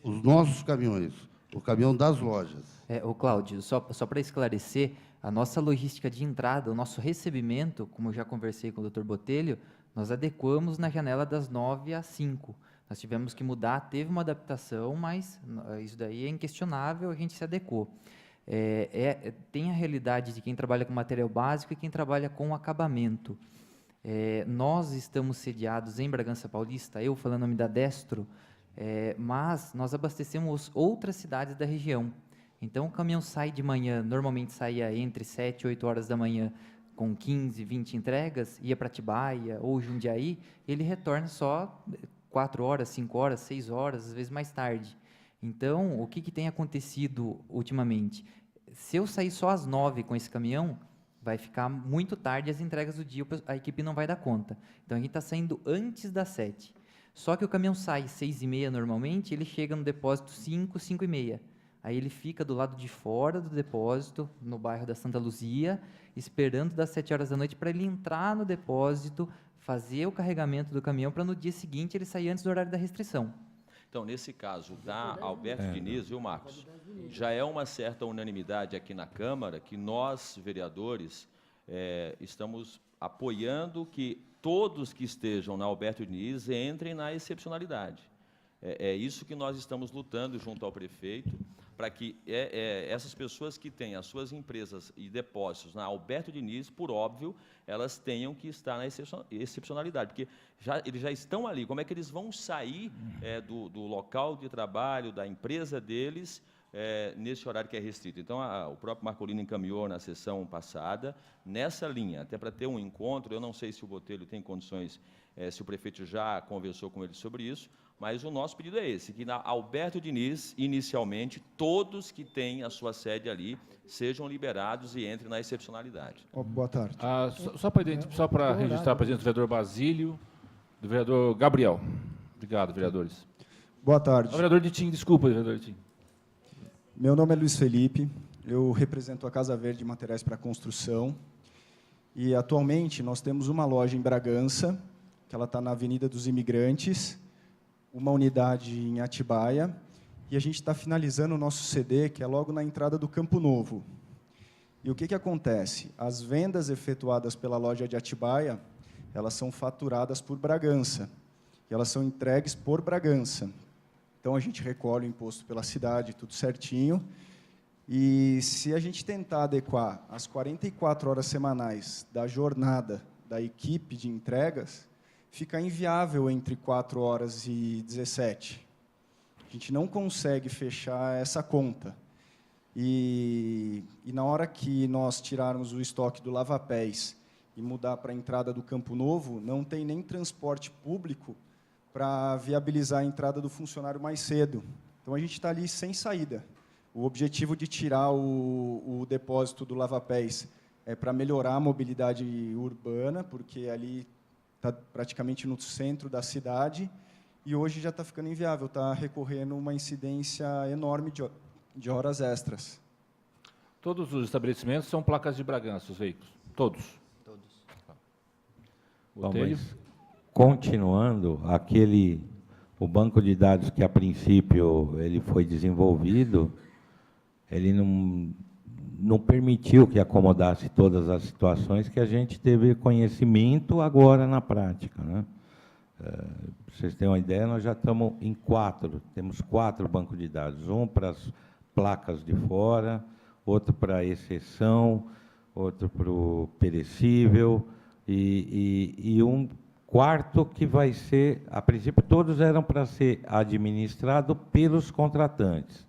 os nossos caminhões, o caminhão das lojas. Ô Cláudio, só para esclarecer, a nossa logística de entrada, o nosso recebimento, como eu já conversei com o Dr. Botelho, nós adequamos na janela das 9 às 5. Nós tivemos que mudar, teve uma adaptação, mas isso daí é inquestionável, a gente se adequou. Tem a realidade de quem trabalha com material básico e quem trabalha com acabamento. Nós estamos sediados em Bragança Paulista, eu falando em nome da Destro, mas nós abastecemos outras cidades da região. Então, o caminhão sai de manhã, normalmente saía entre 7 e 8 horas da manhã, com 15, 20 entregas, ia para Atibaia ou Jundiaí, ele retorna só 4 horas, 5 horas, 6 horas, às vezes mais tarde. Então, o que tem acontecido ultimamente? Se eu sair só às 9 com esse caminhão, vai ficar muito tarde as entregas do dia, a equipe não vai dar conta. Então, a gente está saindo antes das 7. Só que o caminhão sai 6h30 normalmente, ele chega no depósito 5, 5h30. Aí ele fica do lado de fora do depósito, no bairro da Santa Luzia, esperando das 7 horas da noite para ele entrar no depósito, fazer o carregamento do caminhão para no dia seguinte ele sair antes do horário da restrição. Então, nesse caso da Alberto Diniz, viu, Marcos? Já é uma certa unanimidade aqui na Câmara que nós, vereadores, estamos apoiando que todos que estejam na Alberto Diniz entrem na excepcionalidade. É isso que nós estamos lutando junto ao prefeito, para que essas pessoas que têm as suas empresas e depósitos na Alberto Diniz, por óbvio, elas tenham que estar na excepcionalidade, porque eles já estão ali. Como é que eles vão sair do local de trabalho, da empresa deles, nesse horário que é restrito? Então, o próprio Marcolino encaminhou na sessão passada, nessa linha, até para ter um encontro. Eu não sei se o Botelho tem condições, se o prefeito já conversou com ele sobre isso, mas o nosso pedido é esse, que na Alberto Diniz, inicialmente, todos que têm a sua sede ali sejam liberados e entrem na excepcionalidade. Boa tarde. Só para registrar a presença do vereador Basílio, do vereador Gabriel. Obrigado, vereadores. Boa tarde. Vereador Ditim, desculpa, vereador Ditim. Meu nome é Luiz Felipe, eu represento a Casa Verde de Materiais para Construção, e atualmente nós temos uma loja em Bragança, que ela está na Avenida dos Imigrantes, uma unidade em Atibaia, e a gente está finalizando o nosso CD, que é logo na entrada do Campo Novo. E o que acontece? As vendas efetuadas pela loja de Atibaia, elas são faturadas por Bragança, e elas são entregues por Bragança. Então, a gente recolhe o imposto pela cidade, tudo certinho, e se a gente tentar adequar as 44 horas semanais da jornada da equipe de entregas, fica inviável entre 4 horas e 17. A gente não consegue fechar essa conta. E na hora que nós tirarmos o estoque do lava-pés e mudar para a entrada do Campo Novo, não tem nem transporte público para viabilizar a entrada do funcionário mais cedo. Então, a gente está ali sem saída. O objetivo de tirar o depósito do lava-pés é para melhorar a mobilidade urbana, porque ali está praticamente no centro da cidade, e hoje já está ficando inviável, está recorrendo uma incidência enorme de horas extras. Todos os estabelecimentos são placas de Bragança, os veículos? Todos? Todos. Bom, mas, continuando, o banco de dados que, a princípio, ele foi desenvolvido, ele não permitiu que acomodasse todas as situações que a gente teve conhecimento agora na prática, né? Para vocês terem uma ideia, nós já estamos em 4, temos 4 bancos de dados, um para as placas de fora, outro para a exceção, outro para o perecível, e um quarto que vai ser, a princípio, todos eram para ser administrado pelos contratantes.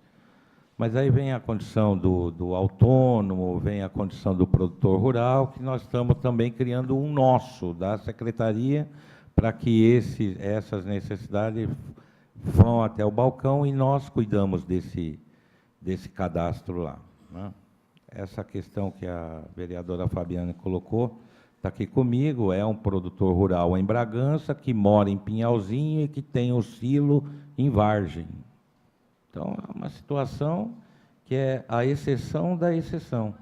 Mas aí vem a condição do autônomo, vem a condição do produtor rural, que nós estamos também criando um nosso, da secretaria, para que essas necessidades vão até o balcão e nós cuidamos desse cadastro lá, né? Essa questão que a vereadora Fabiana colocou, está aqui comigo, é um produtor rural em Bragança, que mora em Pinhalzinho e que tem o silo em Vargem. Então, é uma situação que é a exceção da exceção.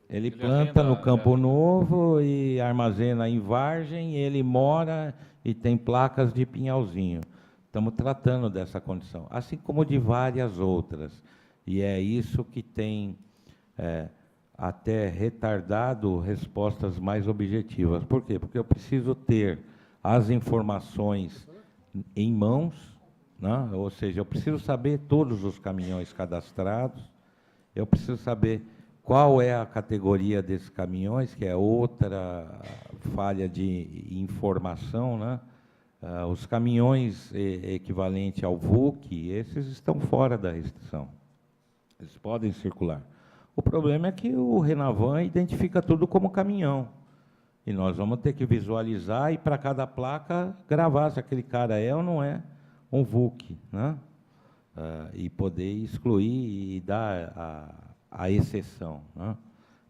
Ele planta no Campo Novo e armazena em Vargem, ele mora e tem placas de Pinhalzinho. Estamos tratando dessa condição, assim como de várias outras. E é isso que tem até retardado respostas mais objetivas. Por quê? Porque eu preciso ter as informações em mãos, né? Ou seja, eu preciso saber todos os caminhões cadastrados, eu preciso saber qual é a categoria desses caminhões, que é outra falha de informação, né? Os caminhões equivalentes ao VUC, esses estão fora da restrição. Eles podem circular. O problema é que o Renavan identifica tudo como caminhão. E nós vamos ter que visualizar e, para cada placa, gravar se aquele cara é ou não é um VUC, né? E poder excluir e dar a exceção, né,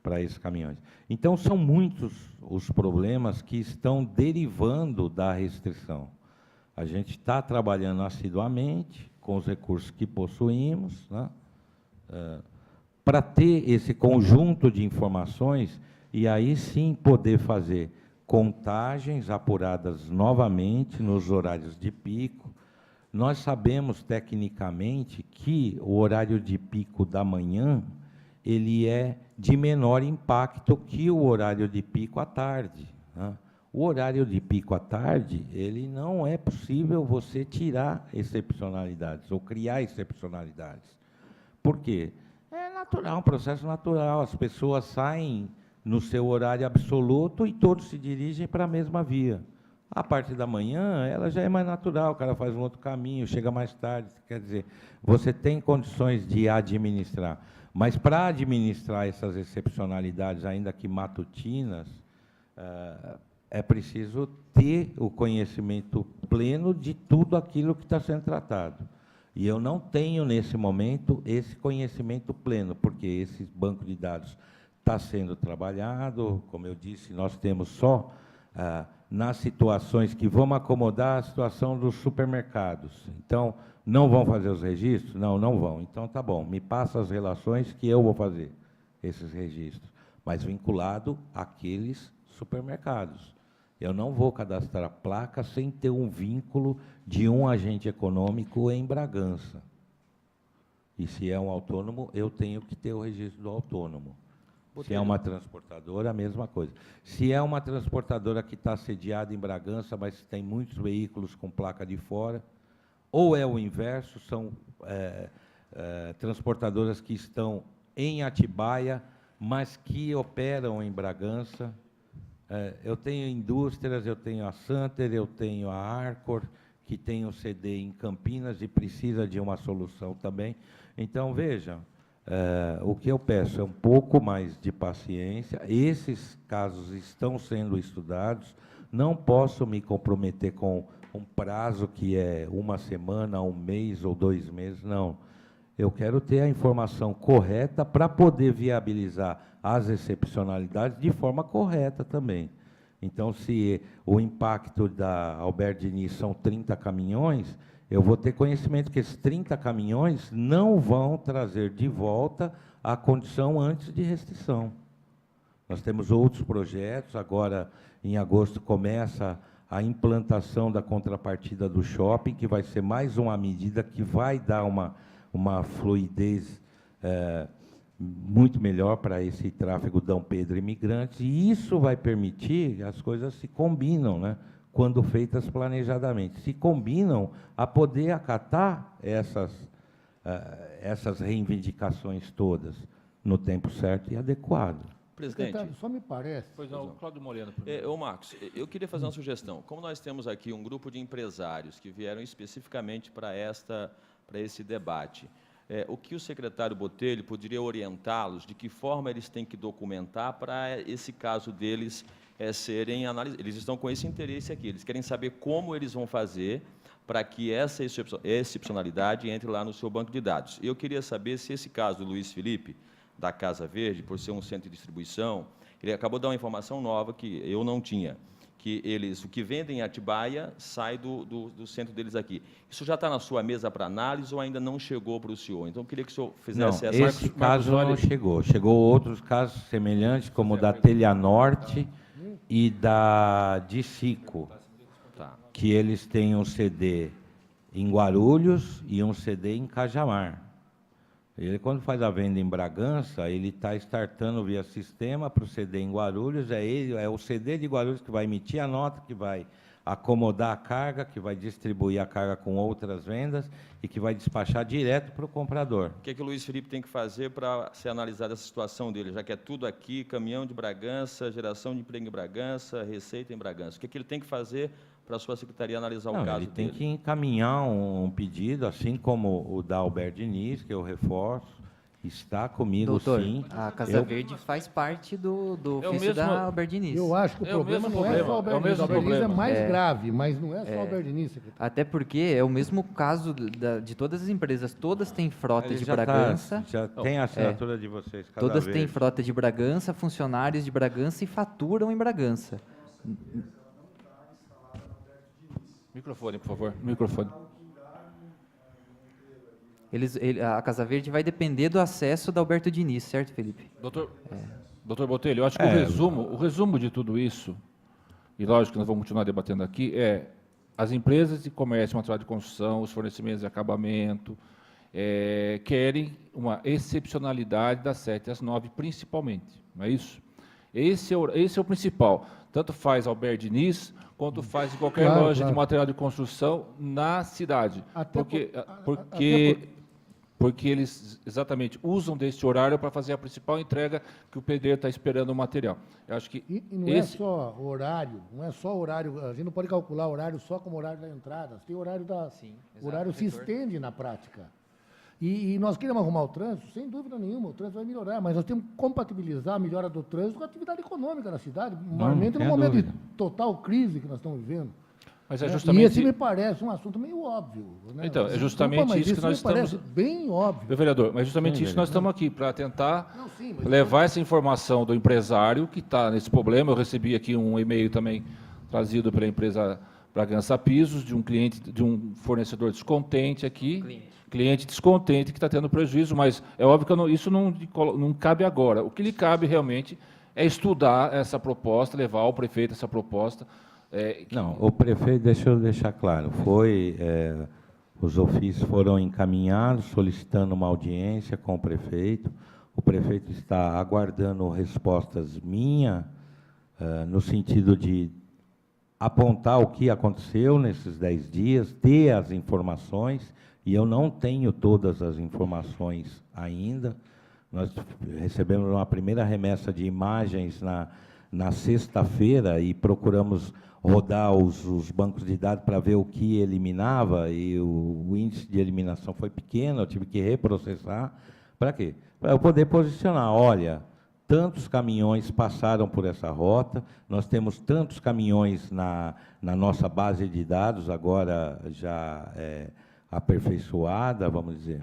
para esses caminhões. Então, são muitos os problemas que estão derivando da restrição. A gente está trabalhando assiduamente com os recursos que possuímos, né, para ter esse conjunto de informações e aí sim poder fazer contagens apuradas novamente nos horários de pico. Nós sabemos tecnicamente que o horário de pico da manhã ele é de menor impacto que o horário de pico à tarde, né? O horário de pico à tarde, ele não é possível você tirar excepcionalidades ou criar excepcionalidades. Por quê? É natural, um processo natural. As pessoas saem no seu horário absoluto e todos se dirigem para a mesma via. A parte da manhã, ela já é mais natural, o cara faz um outro caminho, chega mais tarde. Quer dizer, você tem condições de administrar. Mas para administrar essas excepcionalidades, ainda que matutinas, é preciso ter o conhecimento pleno de tudo aquilo que está sendo tratado. E eu não tenho, nesse momento, esse conhecimento pleno, porque esse banco de dados está sendo trabalhado, como eu disse, nós temos só, nas situações que vamos acomodar a situação dos supermercados. Então, não vão fazer os registros? Não, não vão. Então, tá bom, me passa as relações que eu vou fazer esses registros, mas vinculado àqueles supermercados. Eu não vou cadastrar placa sem ter um vínculo de um agente econômico em Bragança. E se é um autônomo, eu tenho que ter o registro do autônomo. Se é uma transportadora, a mesma coisa. Se é uma transportadora que está sediada em Bragança, mas tem muitos veículos com placa de fora, ou é o inverso, são transportadoras que estão em Atibaia, mas que operam em Bragança. Eu tenho indústrias, eu tenho a Santer, eu tenho a Arcor, que tem um CD em Campinas e precisa de uma solução também. Então, vejam, o que eu peço é um pouco mais de paciência. Esses casos estão sendo estudados. Não posso me comprometer com um prazo que é 1 semana, 1 mês ou 2 meses, não. Eu quero ter a informação correta para poder viabilizar as excepcionalidades de forma correta também. Então, se o impacto da Albert Diniz são 30 caminhões, eu vou ter conhecimento que esses 30 caminhões não vão trazer de volta a condição antes de restrição. Nós temos outros projetos, agora, em agosto, começa a implantação da contrapartida do shopping, que vai ser mais uma medida que vai dar uma fluidez muito melhor para esse tráfego Dom Pedro imigrantes, e isso vai permitir que as coisas se combinam, né, quando feitas planejadamente. Se combinam a poder acatar essas reivindicações todas no tempo certo e adequado. Presidente. Só me parece. Pois não, Cláudio Moreno. Ô, Marcos, eu queria fazer uma sugestão. Como nós temos aqui um grupo de empresários que vieram especificamente para esse debate, o que o secretário Botelho poderia orientá-los, de que forma eles têm que documentar para esse caso deles serem analisados. Eles estão com esse interesse aqui, eles querem saber como eles vão fazer para que essa excepcionalidade entre lá no seu banco de dados. Eu queria saber se esse caso do Luiz Felipe, da Casa Verde, por ser um centro de distribuição, ele acabou de dar uma informação nova que eu não tinha, que o que vendem em Atibaia sai do centro deles aqui. Isso já está na sua mesa para análise ou ainda não chegou para o senhor? Então, eu queria que o senhor fizesse essa... Esse caso não chegou. Chegou outros casos semelhantes, como o da Telha Norte e da Dicico, que eles têm um CD em Guarulhos e um CD em Cajamar. Ele, quando faz a venda em Bragança, ele está startando via sistema para o CD em Guarulhos, é o CD de Guarulhos que vai emitir a nota, que vai acomodar a carga, que vai distribuir a carga com outras vendas e que vai despachar direto para o comprador. O que o Luiz Felipe tem que fazer para ser analisada essa situação dele, já que é tudo aqui, caminhão de Bragança, geração de emprego em Bragança, receita em Bragança? O que ele tem que fazer para a sua secretaria analisar o caso ele tem dele? que encaminhar um pedido, assim como o da Albert Diniz, que eu reforço, está comigo, Doutor, sim. a Casa Verde faz parte do ofício da Albert Diniz. Eu acho que o problema não é só o Albert Diniz. O Albert Diniz é mais grave, mas não é só o Albert Diniz, secretário. Até porque é o mesmo caso de todas as empresas. Todas têm frota de Bragança. Já tem a assinatura de vocês, Casa Todas Verde. têm frota de Bragança, funcionários de Bragança e faturam em Bragança. Microfone, por favor. Microfone. A Casa Verde vai depender do acesso da Alberto Diniz, certo, Felipe? Doutor Botelho, eu acho que o resumo de tudo isso, e lógico que nós vamos continuar debatendo aqui, as empresas de comércio, material de construção, os fornecimentos de acabamento, querem uma excepcionalidade das 7 às 9, principalmente, não é isso? Esse é o principal. Tanto faz Albert Diniz, quanto faz em qualquer Claro, loja claro. de material de construção na cidade. Até Porque eles exatamente usam desse horário para fazer a principal entrega que o pedreiro está esperando o material. Eu acho que E não é só horário, não é só horário, a gente não pode calcular horário só como horário da entrada, tem horário da... Sim, o horário exato, se reitor. estende na prática. E nós queremos arrumar o trânsito, sem dúvida nenhuma, o trânsito vai melhorar, mas nós temos que compatibilizar a melhora do trânsito com a atividade econômica da cidade, normalmente no tem momento dúvida. de total crise que nós estamos vivendo. Mas é né? justamente... E esse me parece um assunto meio óbvio. Né? Então, é Desculpa, justamente mas isso que nós me parece estamos... bem óbvio. Meu vereador, mas justamente Sim, isso nós estamos aqui, para tentar Não, sim, mas- levar essa informação do empresário que está nesse problema. Eu recebi aqui um e-mail também trazido pela empresa Bragança Pisos, de um cliente, de um fornecedor descontente aqui, cliente descontente que está tendo prejuízo, mas é óbvio que isso não cabe agora. O que lhe cabe realmente é estudar essa proposta, levar ao prefeito essa proposta. Não, o prefeito, deixa eu deixar claro, os ofícios foram encaminhados solicitando uma audiência com o prefeito está aguardando respostas minhas, no sentido de apontar o que aconteceu nesses 10 dias, ter as informações, e eu não tenho todas as informações ainda. Nós recebemos uma primeira remessa de imagens na sexta-feira e procuramos rodar os bancos de dados para ver o que eliminava, e o índice de eliminação foi pequeno, eu tive que reprocessar. Para quê? Para eu poder posicionar, olha, tantos caminhões passaram por essa rota, nós temos tantos caminhões na nossa base de dados, agora já aperfeiçoada, vamos dizer,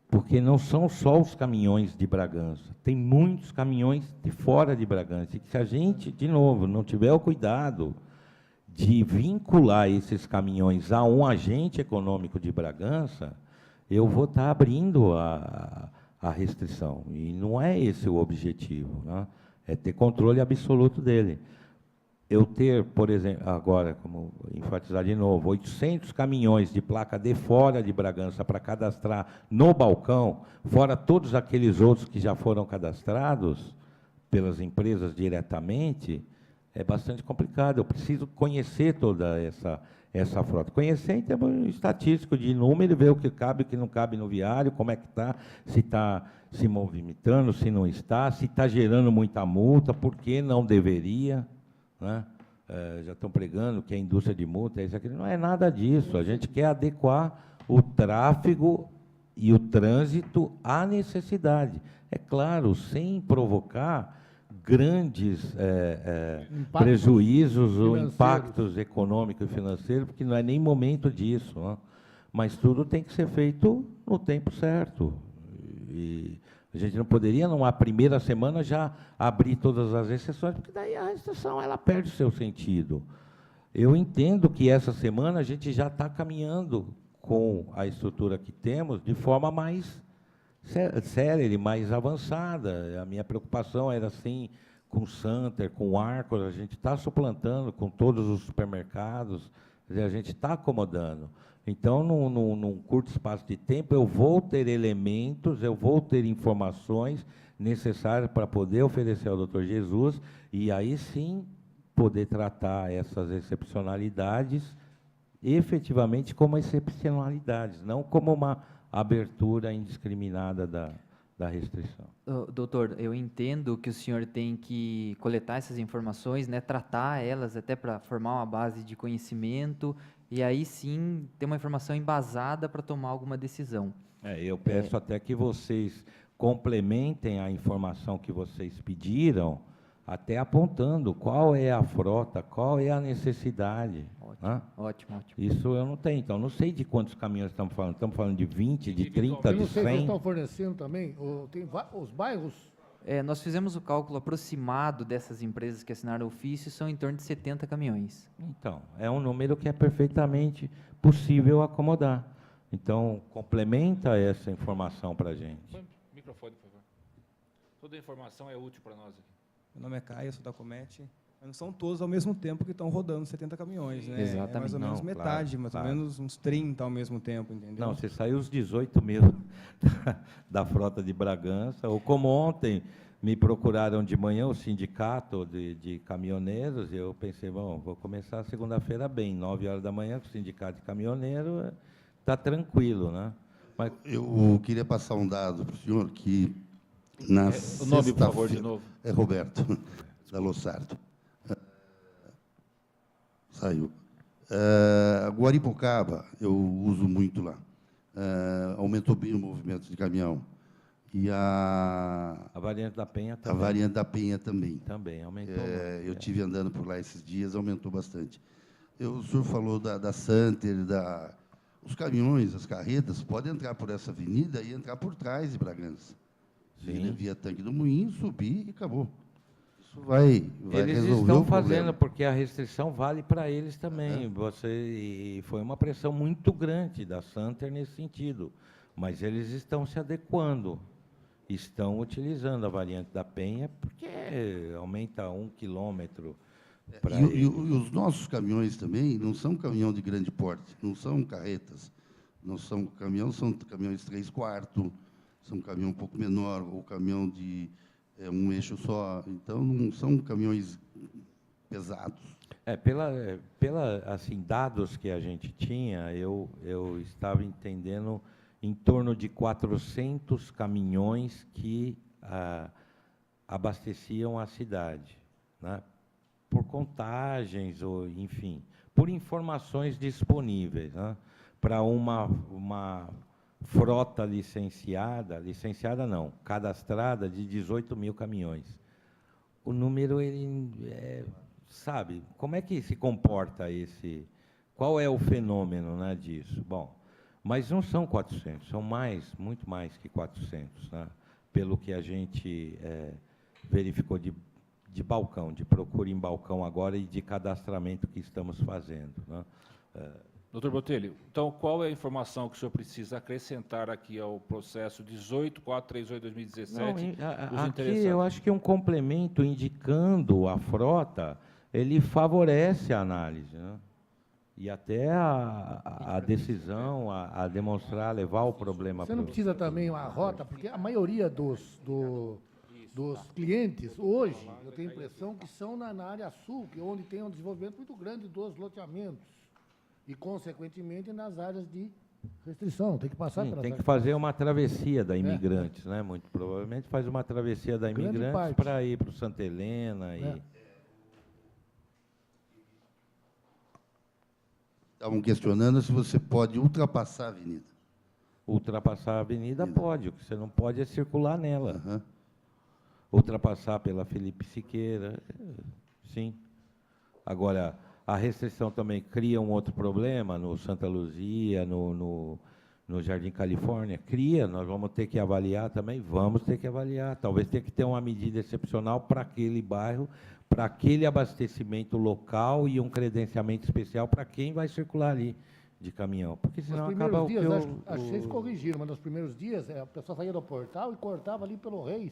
porque não são só os caminhões de Bragança, tem muitos caminhões de fora de Bragança, e que se a gente, de novo, não tiver o cuidado de vincular esses caminhões a um agente econômico de Bragança, eu vou estar abrindo a restrição, e não é esse o objetivo, né? É ter controle absoluto dele. Eu ter, por exemplo, agora, como enfatizar de novo, 800 caminhões de placa de fora de Bragança para cadastrar no balcão, fora todos aqueles outros que já foram cadastrados pelas empresas diretamente, é bastante complicado. Eu preciso conhecer toda essa frota. Conhecer em termos estatísticos de número, ver o que cabe e o que não cabe no viário, como é que está, se está se movimentando, se não está, se está gerando muita multa, por que não deveria, né? Já estão pregando que é indústria de multa, isso aqui não é nada disso. A gente quer adequar o tráfego e o trânsito à necessidade. É claro, sem provocar grandes prejuízos ou impactos econômicos e financeiros, porque não é nem momento disso, né? Mas tudo tem que ser feito no tempo certo. E a gente não poderia, numa primeira semana, já abrir todas as exceções, porque daí a restrição ela perde o seu sentido. Eu entendo que essa semana a gente já está caminhando com a estrutura que temos de forma mais séria e mais avançada. A minha preocupação era assim, com o Santer, com o Arcos, a gente está suplantando com todos os supermercados, quer dizer, a gente está acomodando. Então, num curto espaço de tempo, eu vou ter elementos, eu vou ter informações necessárias para poder oferecer ao doutor Jesus, e aí sim poder tratar essas excepcionalidades efetivamente como excepcionalidades, não como uma abertura indiscriminada da restrição. Doutor, eu entendo que o senhor tem que coletar essas informações, né, tratar elas até para formar uma base de conhecimento, e aí sim ter uma informação embasada para tomar alguma decisão. Eu peço até que vocês complementem a informação que vocês pediram, até apontando qual é a frota, qual é a necessidade. Ótimo, ótimo, ótimo. Isso eu não tenho. Então, não sei de quantos caminhões estamos falando. Estamos falando de 20, de 30, Eu de não sei se vocês 100? estão fornecendo também, tem os bairros... Nós fizemos o cálculo aproximado dessas empresas que assinaram o ofício, são em torno de 70 caminhões. Então, é um número que é perfeitamente possível acomodar. Então, complementa essa informação para a gente. Põe o microfone, por favor. Toda a informação é útil para nós aqui. Meu nome é Caio, eu sou da Comete. Mas não são todos ao mesmo tempo que estão rodando 70 caminhões, né? Exatamente. É mais ou menos Não, metade, claro, mais claro. ou menos uns 30 ao mesmo tempo, entendeu? Não, você saiu os 18 mil da frota de Bragança, ou como ontem, me procuraram de manhã, o sindicato de caminhoneiros, e eu pensei, bom, vou começar segunda-feira bem, 9 horas da manhã, com o sindicato de caminhoneiro, está tranquilo, né? Mas, Eu queria passar um dado para o senhor, que na O nome, por favor, de sexta-feira- novo. É Roberto, da Lossardo. Saiu. Guaripocaba, eu uso muito lá. Aumentou bem o movimento de caminhão. E a variante da Penha a também. variante da Penha também. Também aumentou. Eu tive andando por lá esses dias, aumentou bastante. O senhor falou da Santer, os caminhões, as carretas, podem entrar por essa avenida e entrar por trás de Bragança. Sim. Via Tanque do Moinho, subir e acabou. Isso vai Eles resolver estão o problema. fazendo, porque a restrição vale para eles também. E foi uma pressão muito grande da Santer nesse sentido. Mas eles estão se adequando, estão utilizando a variante da Penha, porque aumenta 1 quilômetro. E os nossos caminhões também não são caminhão de grande porte, não são carretas. Não são caminhões 3/4, são caminhão um pouco menor, ou caminhão de um eixo só. Então, não são caminhões pesados. Assim, dados que a gente tinha, eu estava entendendo em torno de 400 caminhões que abasteciam a cidade, né? Por contagens, ou, enfim, por informações disponíveis, né? Para uma frota licenciada não, cadastrada de 18 mil caminhões. O número, sabe, como é que se comporta qual é o fenômeno, né, disso? Bom, mas não são 400, são muito mais que 400, né? Pelo que a gente verificou de balcão, de procura em balcão agora e de cadastramento que estamos fazendo, né? Doutor Botelho, então qual é a informação que o senhor precisa acrescentar aqui ao processo 18.438/2017? Aqui eu acho que um complemento indicando a frota, ele favorece a análise, né? E até a decisão, a demonstrar, levar o problema Você não precisa também uma rota, porque a maioria dos clientes hoje, eu tenho a impressão que são na área sul, que é onde tem um desenvolvimento muito grande dos loteamentos. E, consequentemente, nas áreas de restrição. Tem que passar Sim, pelas tem que áreas. fazer uma travessia da Imigrantes, né? Muito provavelmente faz uma travessia da Grande Imigrantes parte. para ir para o Santa Helena. Estavam questionando se você pode ultrapassar a avenida. Ultrapassar a avenida pode, o que você não pode é circular nela. Ultrapassar pela Felipe Siqueira, sim. Agora, a restrição também cria um outro problema no Santa Luzia, no Jardim Califórnia. Nós vamos ter que avaliar também, Talvez tenha que ter uma medida excepcional para aquele bairro, para aquele abastecimento local e um credenciamento especial para quem vai circular ali de caminhão. Porque senão acaba o que acho que vocês corrigiram, mas nos primeiros dias, a pessoa saía do portal e cortava ali pelo Reis.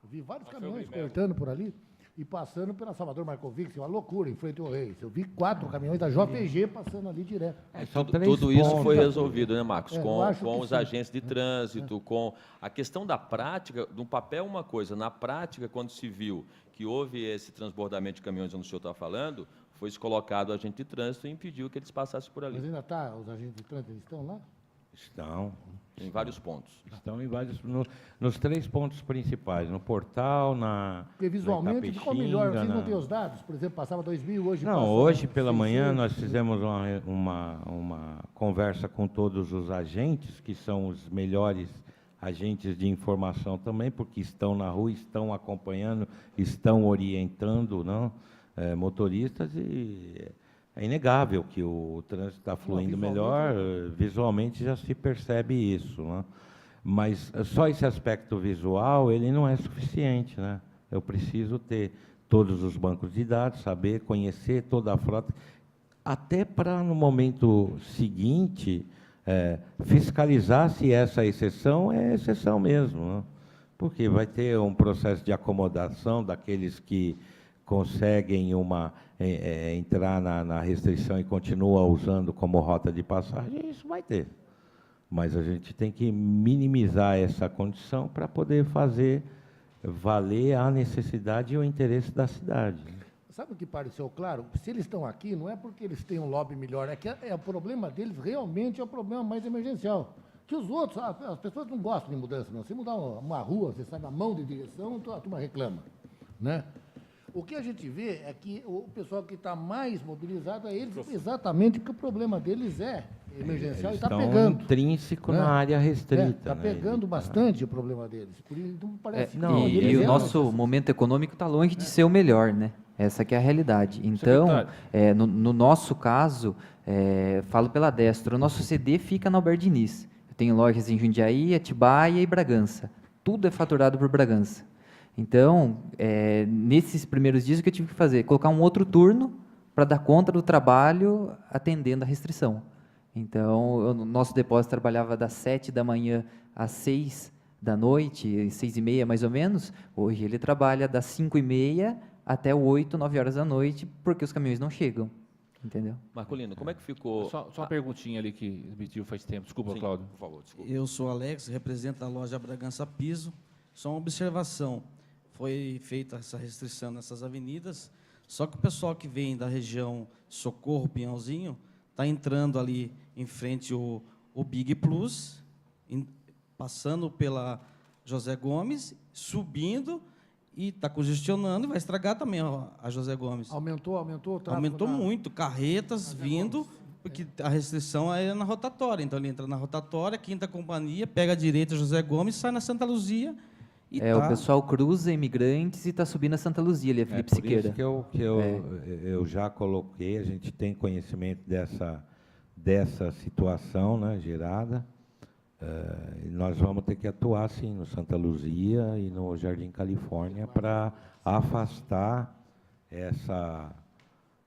Eu vi vários caminhões cortando por ali e passando pela Salvador Markovic, uma loucura, em frente ao Reis. Eu vi 4 caminhões da JPG passando ali direto. Tudo isso foi resolvido, né, Marcos? Com os sim. agentes de trânsito, com a questão da prática, no papel uma coisa, na prática, quando se viu que houve esse transbordamento de caminhões onde o senhor está falando, foi colocado o agente de trânsito e impediu que eles passassem por ali. Mas ainda está, os agentes de trânsito eles estão lá? Estão. Em vários pontos. Estão em nos 3 pontos principais, no portal, Porque visualmente ficou melhor. Vocês não têm os dados? Por exemplo, passava 2.000, hoje Não, passa hoje pela 600. manhã nós fizemos uma conversa com todos os agentes, que são os melhores agentes de informação também, porque estão na rua, estão acompanhando, estão orientando, não, motoristas, e é inegável que o trânsito está fluindo melhor, visualmente já se percebe isso, né? Mas só esse aspecto visual, ele não é suficiente, né? Eu preciso ter todos os bancos de dados, saber, conhecer toda a frota, até para, no momento seguinte, fiscalizar se essa exceção é exceção mesmo, né? Porque vai ter um processo de acomodação daqueles que conseguem entrar na restrição e continua usando como rota de passagem, isso vai ter. Mas a gente tem que minimizar essa condição para poder fazer valer a necessidade e o interesse da cidade. Sabe o que pareceu claro? Se eles estão aqui, não é porque eles têm um lobby melhor, é que o problema deles realmente é o problema mais emergencial. Que os outros, as pessoas não gostam de mudança, não. Se mudar uma rua, você sai na mão de direção, então a turma reclama, né? O que a gente vê é que o pessoal que está mais mobilizado é eles, exatamente porque o problema deles é emergencial e está pegando. Intrínseco né? na área restrita. Está pegando bastante o problema deles. Por isso, então, parece e o nosso momento econômico está longe de ser o melhor, né? Essa que é a realidade. Então, no nosso caso, falo pela Destro, o nosso CD fica na Albert Diniz. Eu tenho lojas em Jundiaí, Atibaia e Bragança. Tudo é faturado por Bragança. Então, nesses primeiros dias, o que eu tive que fazer? Colocar um outro turno para dar conta do trabalho atendendo a restrição. Então, o nosso depósito trabalhava das 7 da manhã às 6 da noite, 6h30 mais ou menos. Hoje ele trabalha das 5h30 até 8, 9 horas da noite, porque os caminhões não chegam. Entendeu? Marcolino, como é que ficou... Só uma perguntinha ali que emitiu faz tempo. Desculpa, Sim, Cláudio. por favor, desculpa. Eu sou Alex, represento a loja Bragança Piso. Só uma observação. Foi feita essa restrição nessas avenidas, só que o pessoal que vem da região Socorro, Pinhalzinho, está entrando ali em frente ao Big Plus, passando pela José Gomes, subindo e está congestionando e vai estragar também a José Gomes. Aumentou o tráfego? Aumentou muito, carretas vindo, porque a restrição é na rotatória. Então, ele entra na rotatória, quinta companhia, pega a direita José Gomes, sai na Santa Luzia. O pessoal cruza imigrantes e está subindo a Santa Luzia, ali, a Felipe Siqueira. Por isso que eu já coloquei, a gente tem conhecimento dessa situação, né, gerada. Nós vamos ter que atuar, sim, no Santa Luzia e no Jardim Califórnia para afastar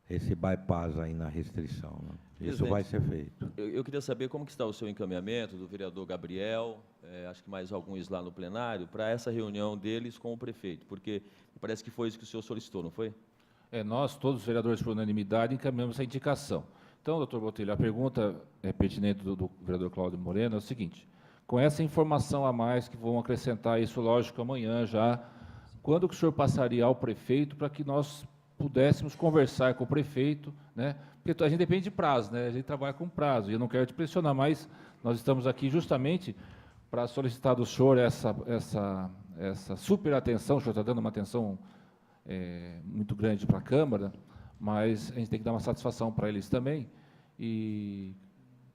esse bypass aí na restrição. Né? Isso vai ser feito. Eu queria saber como que está o seu encaminhamento do vereador Gabriel, acho que mais alguns lá no plenário, para essa reunião deles com o prefeito, porque parece que foi isso que o senhor solicitou, não foi? Nós, todos os vereadores, por unanimidade, encaminhamos essa indicação. Então, doutor Botelho, a pergunta pertinente do vereador Cláudio Moreno é o seguinte: com essa informação a mais, que vão acrescentar isso, lógico, amanhã já, quando que o senhor passaria ao prefeito para que nós pudéssemos conversar com o prefeito, né? Porque a gente depende de prazo, né? A gente trabalha com prazo, e eu não quero te pressionar, mas nós estamos aqui justamente para solicitar do senhor essa super atenção. O senhor está dando uma atenção muito grande para a Câmara, mas a gente tem que dar uma satisfação para eles também, e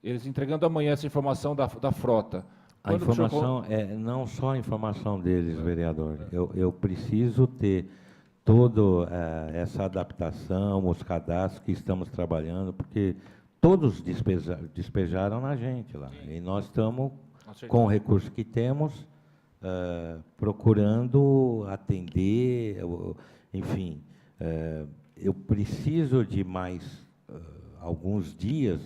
eles entregando amanhã essa informação da frota. A informação não só a informação deles, vereador. Eu preciso ter toda essa adaptação, os cadastros que estamos trabalhando, porque todos despejaram na gente lá. E nós estamos, com o recurso que temos, procurando atender, enfim. Eu preciso de mais alguns dias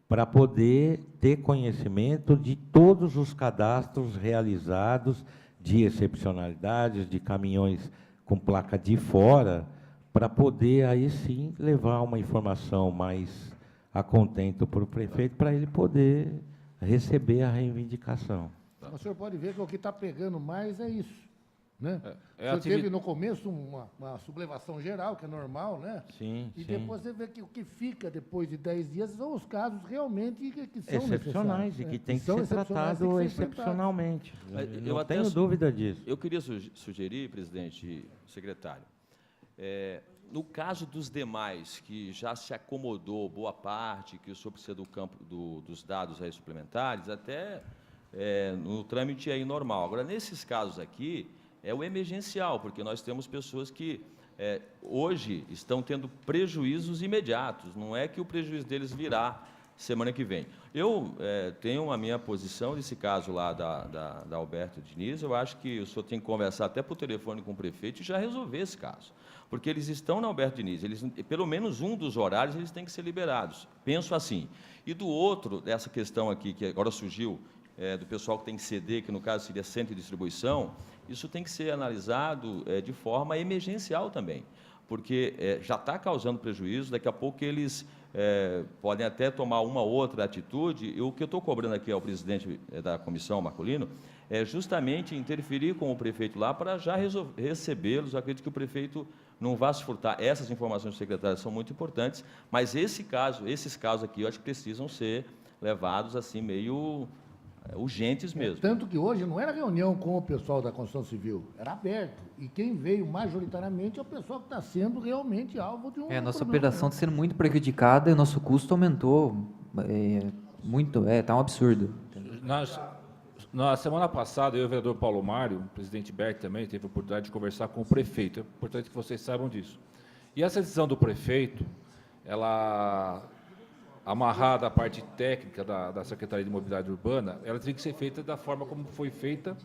para poder ter conhecimento de todos os cadastros realizados, de excepcionalidades, de caminhões com placa de fora, para poder, aí sim, levar uma informação mais a contento para o prefeito, para ele poder receber a reivindicação. O senhor pode ver que o que está pegando mais é isso. Né? O senhor teve no começo uma sublevação geral, que é normal, né? Sim, e depois você vê que o que fica depois de 10 dias são os casos realmente que são excepcionais, e que tem que ser tratado excepcionalmente. Eu não tenho dúvida disso. Eu queria sugerir, presidente e secretário, no caso dos demais, que já se acomodou boa parte, que o senhor precisa do campo dos dados aí suplementares, até no trâmite aí normal. Agora, nesses casos aqui, é o emergencial, porque nós temos pessoas que hoje estão tendo prejuízos imediatos, não é que o prejuízo deles virá semana que vem. Eu tenho a minha posição nesse caso lá da Alberto Diniz. Eu acho que o senhor tem que conversar até por telefone com o prefeito e já resolver esse caso, porque eles estão na Alberto Diniz, pelo menos um dos horários eles têm que ser liberados, penso assim. E do outro, dessa questão aqui, que agora surgiu, do pessoal que tem CD, que no caso seria centro de distribuição, isso tem que ser analisado de forma emergencial também, porque já está causando prejuízo. Daqui a pouco eles podem até tomar uma outra atitude. E o que eu estou cobrando aqui ao presidente da comissão, Marcolino, é justamente interferir com o prefeito lá para já recebê-los. Eu acredito que o prefeito não vá se furtar. Essas informações do secretário são muito importantes, mas esses casos aqui, eu acho que precisam ser levados assim meio urgentes mesmo. Tanto que hoje não era reunião com o pessoal da construção civil, era aberto. E quem veio majoritariamente é o pessoal que está sendo realmente alvo de um A nossa problema, operação está sendo muito prejudicada e o nosso custo aumentou muito, está um absurdo. Na semana passada, eu e o vereador Paulo Mário, o presidente Bert também, teve a oportunidade de conversar com o prefeito. É importante que vocês saibam disso. E essa decisão do prefeito, ela, amarrada à parte técnica da Secretaria de Mobilidade Urbana, ela tem que ser feita da forma como foi feita,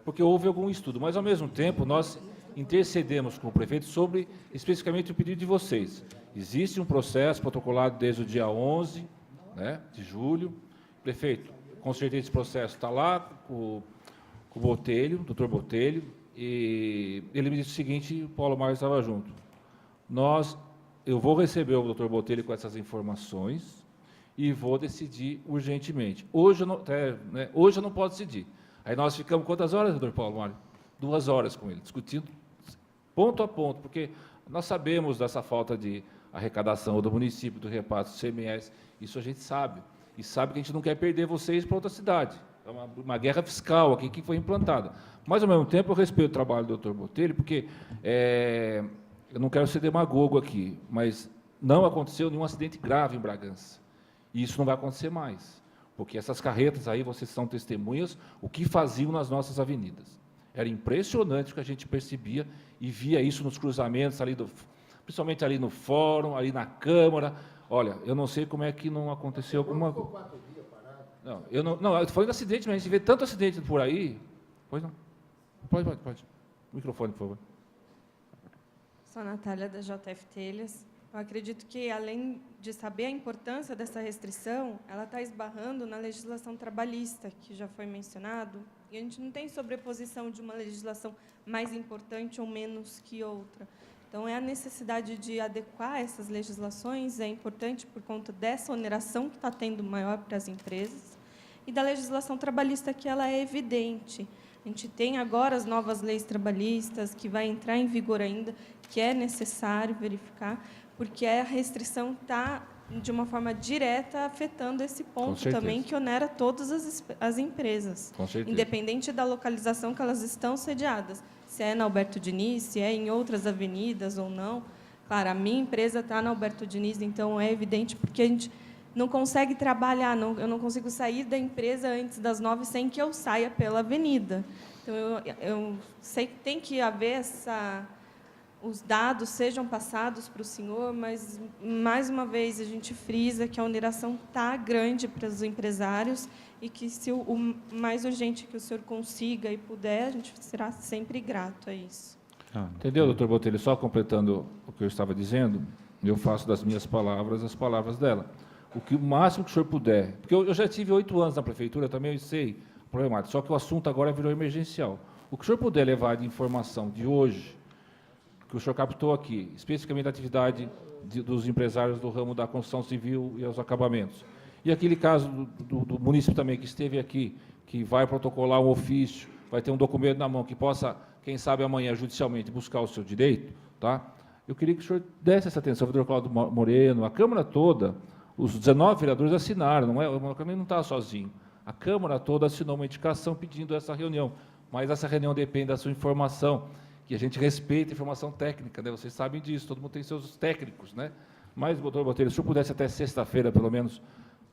porque houve algum estudo. Mas, ao mesmo tempo, nós intercedemos com o prefeito sobre, especificamente, o pedido de vocês. Existe um processo protocolado desde o dia 11, né, de julho. Prefeito, com certeza esse processo está lá com o Botelho, o doutor Botelho, e ele me disse o seguinte, o Paulo Mário estava junto. Eu vou receber o doutor Botelho com essas informações e vou decidir urgentemente. Hoje eu não posso decidir. Aí nós ficamos quantas horas, doutor Paulo Mário? 2 horas com ele, discutindo ponto a ponto, porque nós sabemos dessa falta de arrecadação do município, do repasse do CMS, isso a gente sabe. E sabe que a gente não quer perder vocês para outra cidade. É uma guerra fiscal aqui que foi implantada. Mas, ao mesmo tempo, eu respeito o trabalho do doutor Botelho, porque eu não quero ser demagogo aqui, mas não aconteceu nenhum acidente grave em Bragança. E isso não vai acontecer mais, porque essas carretas aí, vocês são testemunhas, o que faziam nas nossas avenidas. Era impressionante o que a gente percebia e via isso nos cruzamentos, principalmente ali no fórum, ali na Câmara. Olha, eu não sei como é que não aconteceu alguma coisa. 4 dias parado. Não, eu estou falando de acidente, mas a gente vê tanto acidente por aí. Pois não. Pode. Microfone, por favor. Sou a Natália, da JF Telhas. Eu acredito que, além de saber a importância dessa restrição, ela está esbarrando na legislação trabalhista, que já foi mencionado, e a gente não tem sobreposição de uma legislação mais importante ou menos que outra. Então, é a necessidade de adequar essas legislações, é importante por conta dessa oneração que está tendo maior para as empresas, e da legislação trabalhista, que ela é evidente. A gente tem agora as novas leis trabalhistas, que vai entrar em vigor ainda, que é necessário verificar, porque a restrição está, de uma forma direta, afetando esse ponto também, que onera todas as empresas, independente da localização que elas estão sediadas. Se é na Alberto Diniz, se é em outras avenidas ou não. Claro, a minha empresa está na Alberto Diniz, então é evidente, porque a gente não consegue trabalhar, eu não consigo sair da empresa antes das 9 sem que eu saia pela avenida. Então, eu sei que tem que haver os dados sejam passados para o senhor, mas, mais uma vez, a gente frisa que a oneração está grande para os empresários e que, se o mais urgente que o senhor consiga e puder, a gente será sempre grato a isso. Entendeu, doutor Botelho? Só completando o que eu estava dizendo, eu faço das minhas palavras as palavras dela. O máximo que o senhor puder, porque eu já tive 8 anos na prefeitura, também eu sei a problemática, só que o assunto agora virou emergencial. O que o senhor puder levar de informação de hoje, que o senhor captou aqui, especificamente da atividade dos empresários do ramo da construção civil e os acabamentos. E aquele caso do município também, que esteve aqui, que vai protocolar um ofício, vai ter um documento na mão, que possa, quem sabe amanhã, judicialmente, buscar o seu direito, tá? Eu queria que o senhor desse essa atenção, o vereador Cláudio Moreno, a Câmara toda, os 19 vereadores assinaram, o Câmara não está sozinho. A Câmara toda assinou uma indicação pedindo essa reunião, mas essa reunião depende da sua informação, que a gente respeita a informação técnica, né? Vocês sabem disso, todo mundo tem seus técnicos, né? Mas, doutor Botelho, se o senhor pudesse até sexta-feira, pelo menos,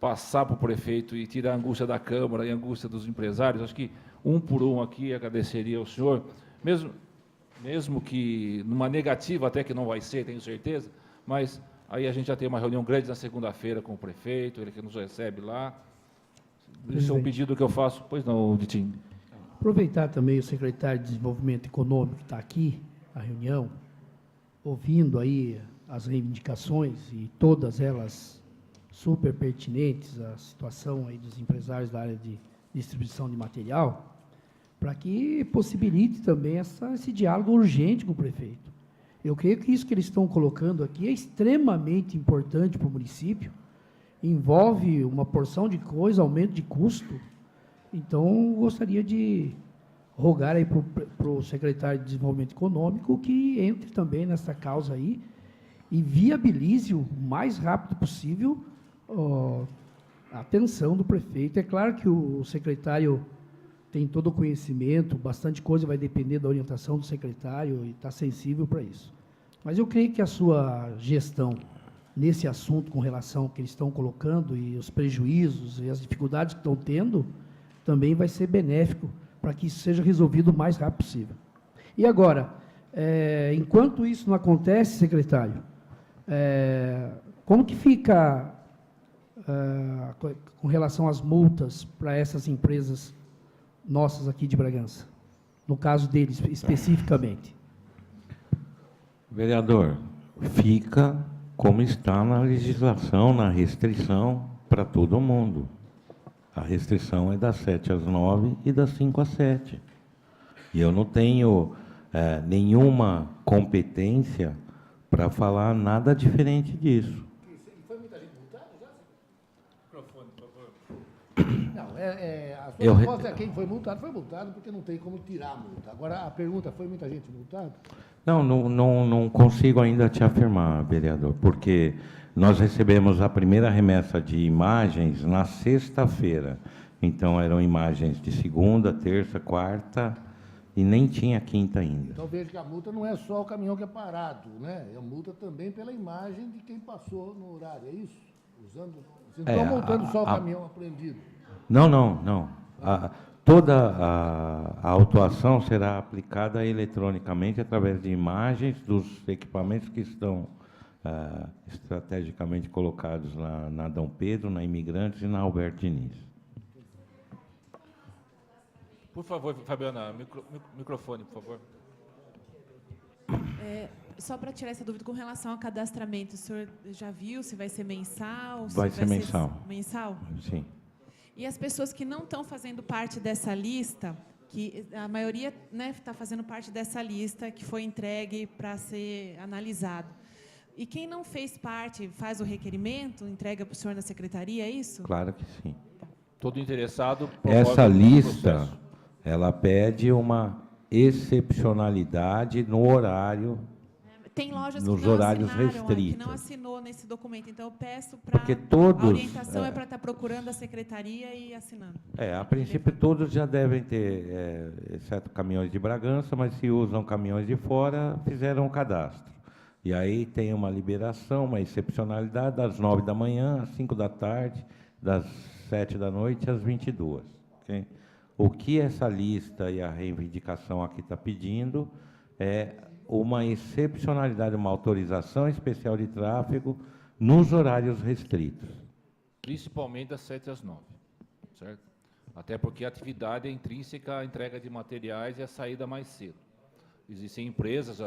passar para o prefeito e tirar a angústia da Câmara e a angústia dos empresários, acho que um por um aqui agradeceria ao senhor, mesmo que numa negativa, até que não vai ser, tenho certeza, mas aí a gente já tem uma reunião grande na segunda-feira com o prefeito, ele que nos recebe lá. Isso é um pedido que eu faço. Pois não, Ditinho. Aproveitar também o secretário de Desenvolvimento Econômico que está aqui, na reunião, ouvindo aí as reivindicações e todas elas super pertinentes à situação aí dos empresários da área de distribuição de material, para que possibilite também esse diálogo urgente com o prefeito. Eu creio que isso que eles estão colocando aqui é extremamente importante para o município, envolve uma porção de coisa, aumento de custo. Então, gostaria de rogar aí para o secretário de Desenvolvimento Econômico que entre também nessa causa aí e viabilize o mais rápido possível a atenção do prefeito. É claro que o secretário tem todo o conhecimento, bastante coisa vai depender da orientação do secretário e está sensível para isso. Mas eu creio que a sua gestão nesse assunto com relação ao que eles estão colocando e os prejuízos e as dificuldades que estão tendo, também vai ser benéfico para que isso seja resolvido o mais rápido possível. E agora, enquanto isso não acontece, secretário, como que fica com relação às multas para essas empresas nossas aqui de Bragança? No caso deles, especificamente. Vereador, fica como está na legislação, na restrição para todo mundo. A restrição é das 7 às 9 e das 5 às 7. E eu não tenho nenhuma competência para falar nada diferente disso. Foi muita gente multada já? Microfone, por favor. Não, a sua resposta é quem foi multado porque não tem como tirar a multa. Agora, a pergunta, foi muita gente multada? Não consigo ainda te afirmar, vereador, porque nós recebemos a primeira remessa de imagens na sexta-feira. Então, eram imagens de segunda, terça, quarta, e nem tinha quinta ainda. Então, veja que a multa não é só o caminhão que é parado, né? É a multa também pela imagem de quem passou no horário, é isso? Vocês não estão montando só o caminhão apreendido. Não. Toda a autuação será aplicada eletronicamente através de imagens dos equipamentos que estão estrategicamente colocados na Dom Pedro, na Imigrantes e na Alberto Diniz. Por favor, Fabiana, microfone, por favor. Só para tirar essa dúvida com relação ao cadastramento, o senhor já viu se vai ser mensal? Vai ser mensal. Mensal? Sim. E as pessoas que não estão fazendo parte dessa lista, que a maioria está fazendo parte dessa lista que foi entregue para ser analisado. E quem não fez parte, faz o requerimento, entrega para o senhor na secretaria, é isso? Claro que sim. Todo interessado... Essa lista, ela pede uma excepcionalidade no horário... Tem lojas nos que não horários assinaram, restritos. que não assinou nesse documento. Então, eu peço para... Porque todos... A orientação é para estar procurando a secretaria e assinando. A princípio, todos já devem ter, exceto caminhões de Bragança, mas se usam caminhões de fora, fizeram o cadastro. E aí tem uma liberação, uma excepcionalidade das 9 da manhã às 5 da tarde, das 7 da noite às 22. Okay? O que essa lista e a reivindicação aqui está pedindo é uma excepcionalidade, uma autorização especial de tráfego nos horários restritos. Principalmente das 7 às 9, certo? Até porque a atividade é intrínseca à entrega de materiais e a saída mais cedo. Existem empresas,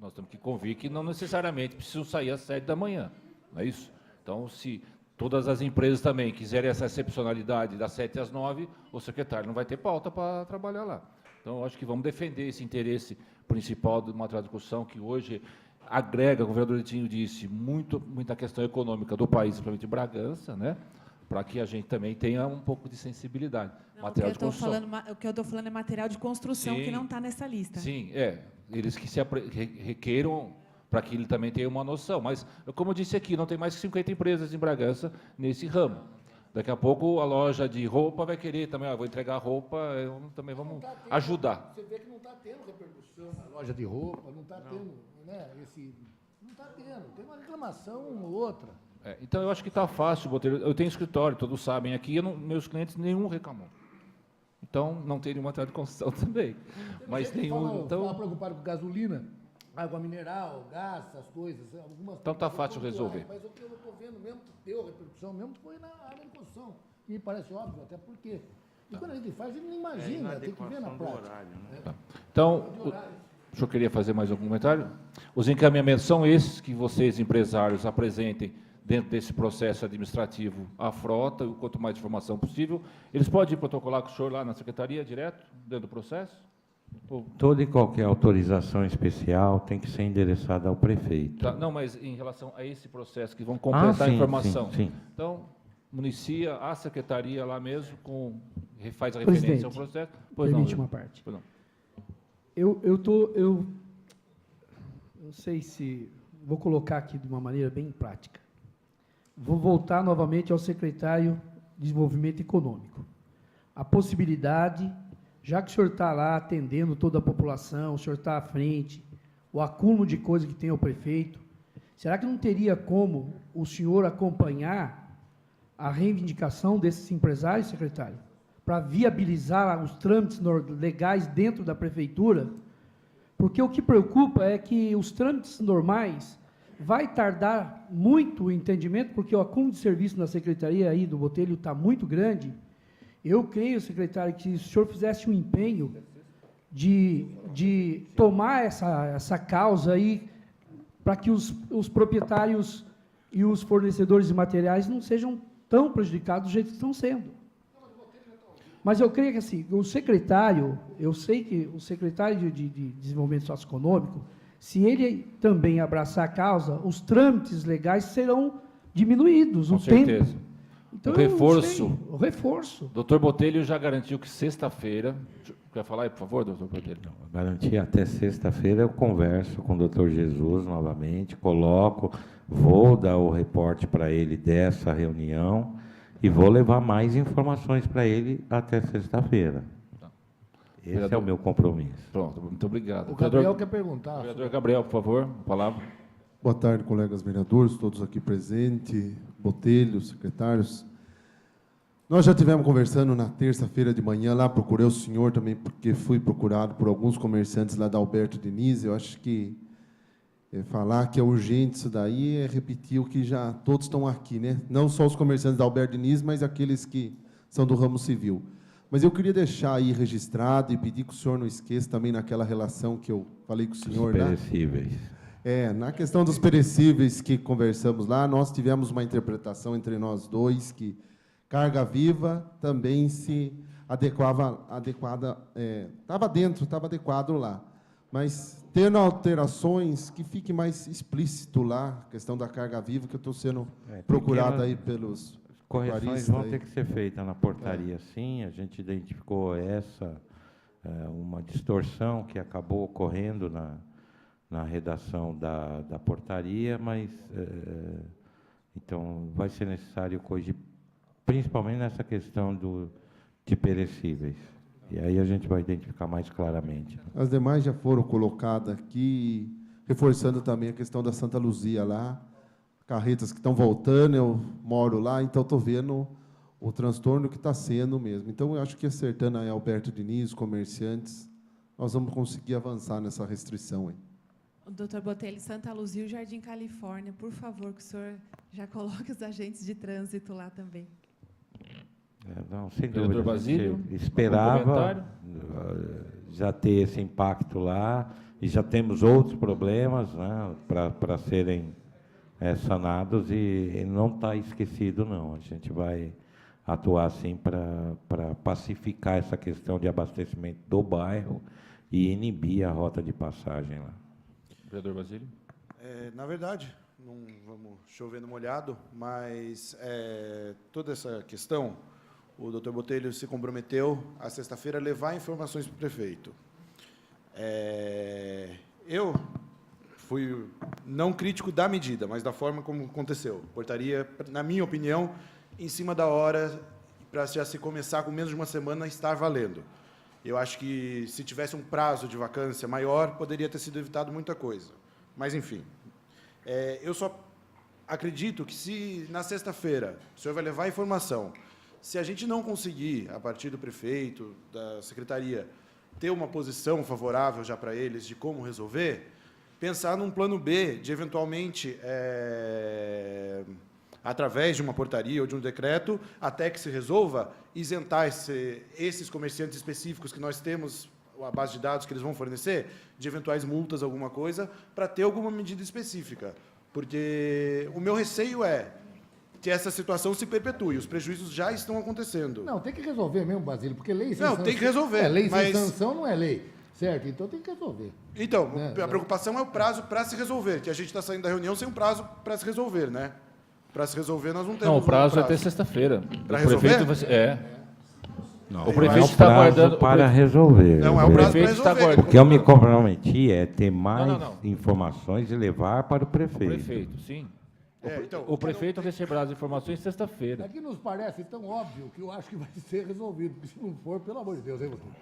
nós temos que convir que não necessariamente precisam sair às 7 da manhã, não é isso? Então, se todas as empresas também quiserem essa excepcionalidade das 7 às 9, o secretário não vai ter pauta para trabalhar lá. Então, eu acho que vamos defender esse interesse principal de uma discussão que hoje agrega, o governador Etinho disse, muita questão econômica do país, principalmente de Bragança, né? Para que a gente também tenha um pouco de sensibilidade. Não, material de construção. o que eu estou falando é material de construção que não está nessa lista. Sim, eles que se requeiram para que ele também tenha uma noção. Mas, como eu disse aqui, não tem mais que 50 empresas em Bragança nesse ramo. Daqui a pouco a loja de roupa vai querer também, vou entregar roupa, também vamos ajudar. Você vê que não está tendo repercussão na loja de roupa, não está tendo, né, não está tendo, tem uma reclamação ou outra. Então, eu acho que está fácil, Botelho. Eu tenho escritório, todos sabem aqui, meus clientes nenhum reclamou. Então, não tem nenhum material de construção também. Mas nenhum... Fala preocupado com gasolina, água mineral, gás, essas coisas. Então, está fácil resolver. Mas o que eu estou vendo mesmo, que deu repercussão mesmo, foi na área de construção. E me parece óbvio, até porque... E quando a gente faz, a gente não imagina, tem que ver na prática. Horário, né? Tá. Então, o senhor queria fazer mais algum comentário? Os encaminhamentos são esses que vocês, empresários, apresentem dentro desse processo administrativo à frota, e quanto mais informação possível. Eles podem protocolar com o senhor lá na secretaria, direto, dentro do processo? Toda e qualquer autorização especial tem que ser endereçada ao prefeito. Tá, não, mas em relação a esse processo, que vão completar sim, a informação. sim. Então, municia a secretaria lá mesmo, faz a referência ao processo. Pois Permite não, uma parte. Pois não. Eu não sei se... Vou colocar aqui de uma maneira bem prática. Vou voltar novamente ao secretário de Desenvolvimento Econômico. A possibilidade, já que o senhor está lá atendendo toda a população, o senhor está à frente, o acúmulo de coisas que tem ao prefeito, será que não teria como o senhor acompanhar a reivindicação desses empresários, secretário, para viabilizar os trâmites legais dentro da prefeitura? Porque o que preocupa é que os trâmites normais vai tardar muito o entendimento, porque o acúmulo de serviço na secretaria aí do Botelho está muito grande. Eu creio, secretário, que se o senhor fizesse um empenho de tomar essa causa aí, para que os proprietários e os fornecedores de materiais não sejam tão prejudicados do jeito que estão sendo. Mas eu creio que, assim, o secretário, eu sei que o secretário de Desenvolvimento Socioeconômico, se ele também abraçar a causa, os trâmites legais serão diminuídos, Com o certeza. tempo. Então, o reforço. o reforço. Doutor Botelho já garantiu que sexta-feira... Quer falar aí, por favor, doutor Botelho? Garantir até sexta-feira, eu converso com o doutor Jesus novamente, vou dar o reporte para ele dessa reunião e vou levar mais informações para ele até sexta-feira. Tá. Esse Vereador, é o meu compromisso. Pronto, muito obrigado. O Gabriel quer perguntar. Vereador Gabriel, por favor, a palavra. Boa tarde, colegas vereadores, todos aqui presentes, Botelho, secretários. Nós já tivemos conversando na terça-feira de manhã, lá procurei o senhor também, porque fui procurado por alguns comerciantes lá da Alberto Diniz. Eu acho que falar que é urgente isso daí é repetir o que já todos estão aqui, né? Não só os comerciantes da Alberto Diniz, mas aqueles que são do ramo civil. Mas eu queria deixar aí registrado e pedir que o senhor não esqueça também naquela relação que eu falei com o senhor, né? Perecíveis. Na questão dos perecíveis que conversamos lá, nós tivemos uma interpretação entre nós dois que carga viva também se estava adequado lá. Mas tendo alterações, que fique mais explícito lá, a questão da carga viva, que eu estou sendo procurado aí pelos correções vão ter que ser feitas na portaria, sim. A gente identificou uma distorção que acabou ocorrendo na redação da portaria, mas então vai ser necessário corrigir, principalmente nessa questão de perecíveis. E aí a gente vai identificar mais claramente. As demais já foram colocadas aqui, reforçando também a questão da Santa Luzia lá, carretas que estão voltando, eu moro lá, então estou vendo o transtorno que está sendo mesmo. Então, eu acho que acertando aí Alberto Diniz, comerciantes, nós vamos conseguir avançar nessa restrição aí. Doutor Botelho, Santa Luzia e Jardim Califórnia, por favor, que o senhor já coloque os agentes de trânsito lá também. Não, sem Vereador dúvida. Basílio, A gente esperava comentário? já ter esse impacto lá, e já temos outros problemas, né, para serem sanados, e não está esquecido, não. A gente vai atuar, sim, para pacificar essa questão de abastecimento do bairro e inibir a rota de passagem lá. Vereador Basílio. Na verdade, não vamos chover no molhado, mas toda essa questão, o doutor Botelho se comprometeu, a sexta-feira, a levar informações para o prefeito. Eu fui não crítico da medida, mas da forma como aconteceu. Portaria, na minha opinião, em cima da hora, para já se começar com menos de uma semana, estar valendo. Eu acho que, se tivesse um prazo de vacância maior, poderia ter sido evitado muita coisa. Mas, enfim, eu só acredito que, se na sexta-feira o senhor vai levar a informação, se a gente não conseguir, a partir do prefeito, da secretaria, ter uma posição favorável já para eles de como resolver, pensar num plano B de, eventualmente, através de uma portaria ou de um decreto, até que se resolva, isentar esses comerciantes específicos que nós temos, a base de dados que eles vão fornecer, de eventuais multas, alguma coisa, para ter alguma medida específica. Porque o meu receio é que essa situação se perpetue. Os prejuízos já estão acontecendo. Não, tem que resolver mesmo, Basílio, porque lei sem não, sanção... tem que resolver. Lei sem mas... sanção não é lei. certo? Então tem que resolver. Então, Né? a preocupação é o prazo para se resolver, que a gente está saindo da reunião sem um prazo para se resolver, né? Para se resolver, nós não temos Não, o prazo um é até sexta-feira. Para O prefeito resolver? Não, o prefeito é está prazo aguardando para resolver. Não é o prazo para resolver. O que eu me comprometi é ter mais Não. informações e levar para o prefeito. O prefeito, sim. Então, O prefeito receberá as informações sexta-feira. É que nos parece tão óbvio que eu acho que vai ser resolvido. Porque se não for, pelo amor de Deus, hein, Botelho?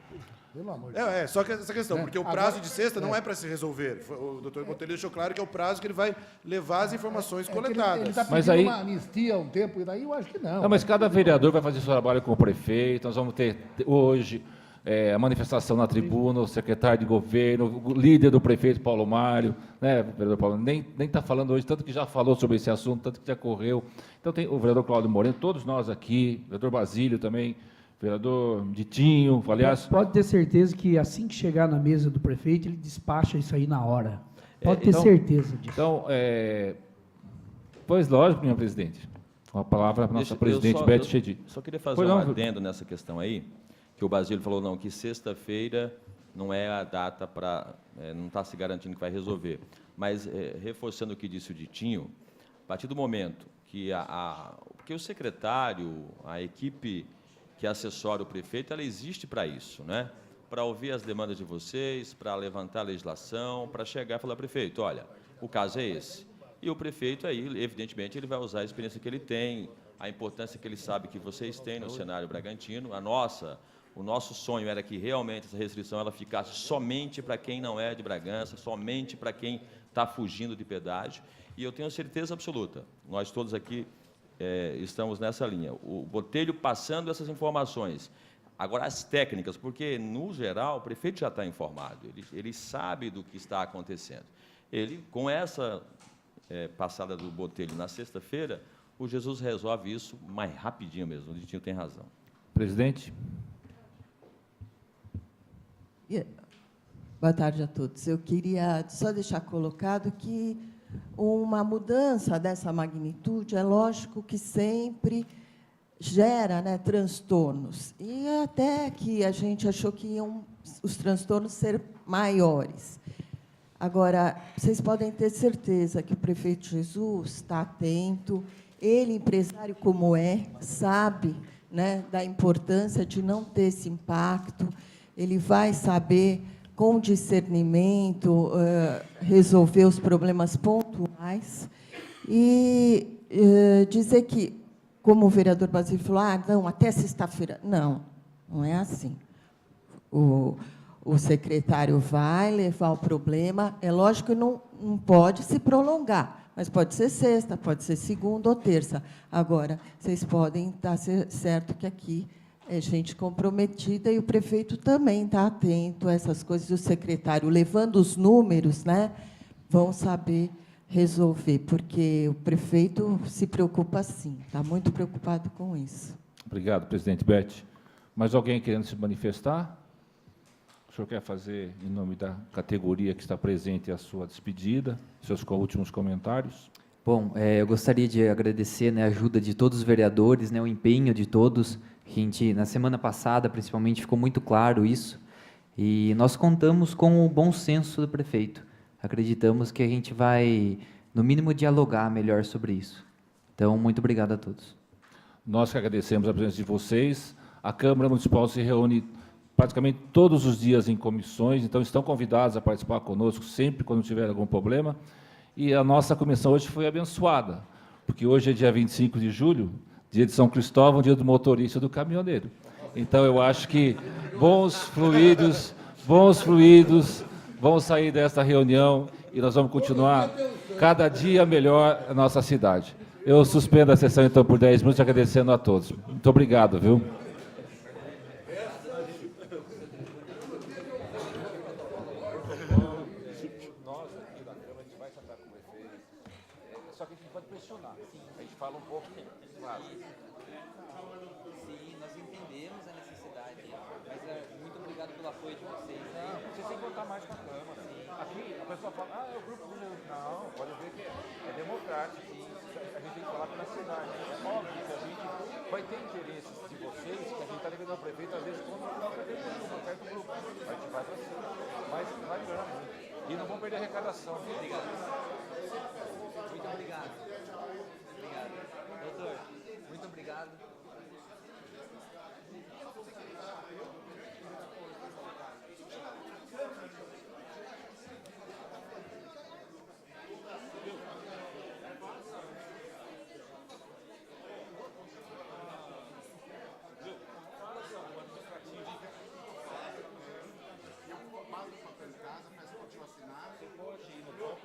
Pelo amor de Deus. Só que essa questão, Né? porque o Agora- prazo de sexta não é para se resolver. O doutor Botelho deixou claro que é o prazo que ele vai levar as informações coletadas. Ele está pedindo Mas aí- uma anistia há um tempo, e daí eu acho que não. Não, mas cada vereador vai fazer seu trabalho com o prefeito. Nós vamos ter hoje a manifestação na tribuna, o secretário de governo, o líder do prefeito, Paulo Mário, né, vereador Paulo, nem está falando hoje, tanto que já falou sobre esse assunto, tanto que já correu. Então tem o vereador Cláudio Moreno, todos nós aqui, o vereador Basílio também, vereador Ditinho, aliás... Pode ter certeza que assim que chegar na mesa do prefeito, ele despacha isso aí na hora. Pode ter então- certeza disso. Então, pois lógico, minha presidente. Com a palavra para a nossa presidente Beth Chedi. Só queria fazer Pois um não, adendo nessa questão aí, que o Basílio falou, não, que sexta-feira não é a data para... não está se garantindo que vai resolver. Mas, reforçando o que disse o Ditinho, a partir do momento que porque o secretário, a equipe que assessora o prefeito, ela existe para isso, né? Para ouvir as demandas de vocês, para levantar a legislação, para chegar e falar, prefeito, olha, o caso é esse. E o prefeito aí, evidentemente, ele vai usar a experiência que ele tem, a importância que ele sabe que vocês têm no cenário bragantino. O nosso sonho era que realmente essa restrição ela ficasse somente para quem não é de Bragança, somente para quem está fugindo de pedágio. E eu tenho certeza absoluta, nós todos aqui estamos nessa linha. O Botelho passando essas informações. Agora, as técnicas, porque, no geral, o prefeito já está informado, ele sabe do que está acontecendo. Ele, com essa passada do Botelho na sexta-feira, o Jesus resolve isso mais rapidinho mesmo. O Ditinho tem razão. Presidente? Boa tarde a todos. Eu queria só deixar colocado que uma mudança dessa magnitude, é lógico que sempre gera, né, transtornos. E até que a gente achou que iam os transtornos ser maiores. Agora, vocês podem ter certeza que o prefeito Jesus está atento, ele, empresário como sabe, né, da importância de não ter esse impacto, ele vai saber, com discernimento, resolver os problemas pontuais e dizer que, como o vereador Basílio falou, não, até sexta-feira. Não, não é assim. O secretário vai levar o problema, é lógico que não pode se prolongar, mas pode ser sexta, pode ser segunda ou terça. Agora, vocês podem estar certo que aqui é gente comprometida e o prefeito também está atento a essas coisas. O secretário, levando os números, né, vão saber resolver, porque o prefeito se preocupa sim, está muito preocupado com isso. Obrigado, presidente Beth. Mais alguém querendo se manifestar? O senhor quer fazer, em nome da categoria que está presente, a sua despedida, seus últimos comentários? Bom, eu gostaria de agradecer, né, a ajuda de todos os vereadores, né, o empenho de todos. A gente, na semana passada, principalmente, ficou muito claro isso. E nós contamos com o bom senso do prefeito. Acreditamos que a gente vai, no mínimo, dialogar melhor sobre isso. Então, muito obrigado a todos. Nós que agradecemos a presença de vocês. A Câmara Municipal se reúne praticamente todos os dias em comissões, então estão convidados a participar conosco sempre quando tiver algum problema. E a nossa comissão hoje foi abençoada, porque hoje é dia 25 de julho, dia de São Cristóvão, dia do motorista e do caminhoneiro. Então, eu acho que bons fluidos vão sair desta reunião e nós vamos continuar cada dia melhor a nossa cidade. Eu suspendo a sessão, então, por 10 minutos, agradecendo a todos. Muito obrigado, viu? Só que a gente pode pressionar. A gente fala um pouco. Sim, nós entendemos a necessidade, mas muito obrigado pelo apoio de vocês. Vocês têm que contar mais com a Câmara. Aqui, a pessoa fala, é o grupo do... Não, pode ver que é democrático. A gente tem que falar pela cidade. É óbvio que a gente vai vai ter interesses de vocês que a gente está devendo ao prefeito, às vezes, contra o próprio prefeito, um certo grupo. A gente vai para cima. Mas vai melhorando. E não vão perder a arrecadação. Obrigado. Muito obrigado. Obrigado. Doutor, muito obrigado. Você pode ir no banco,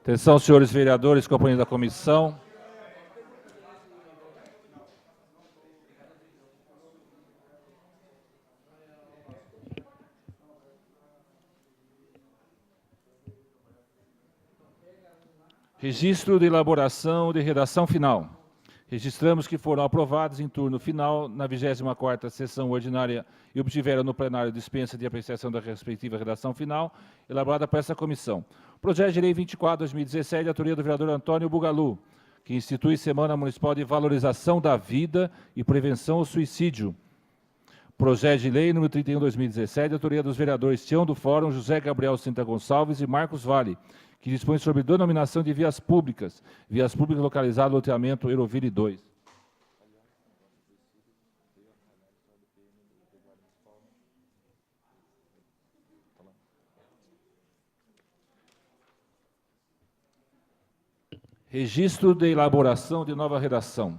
Atenção, senhores vereadores, companheiros da comissão. Registro de elaboração de redação final. Registramos que foram aprovados em turno final na 24ª sessão ordinária e obtiveram no plenário dispensa de apreciação da respectiva redação final, elaborada por essa comissão. Projeto de Lei 24/2017, de autoria do vereador Antônio Bugalu, que institui Semana Municipal de Valorização da Vida e Prevenção ao Suicídio. Projeto de Lei número 31/2017, de autoria dos vereadores Tião do Fórum, José Gabriel Sinta Gonçalves e Marcos Vale, que dispõe sobre denominação de vias públicas localizadas no loteamento Euroville 2. Registro de elaboração de nova redação.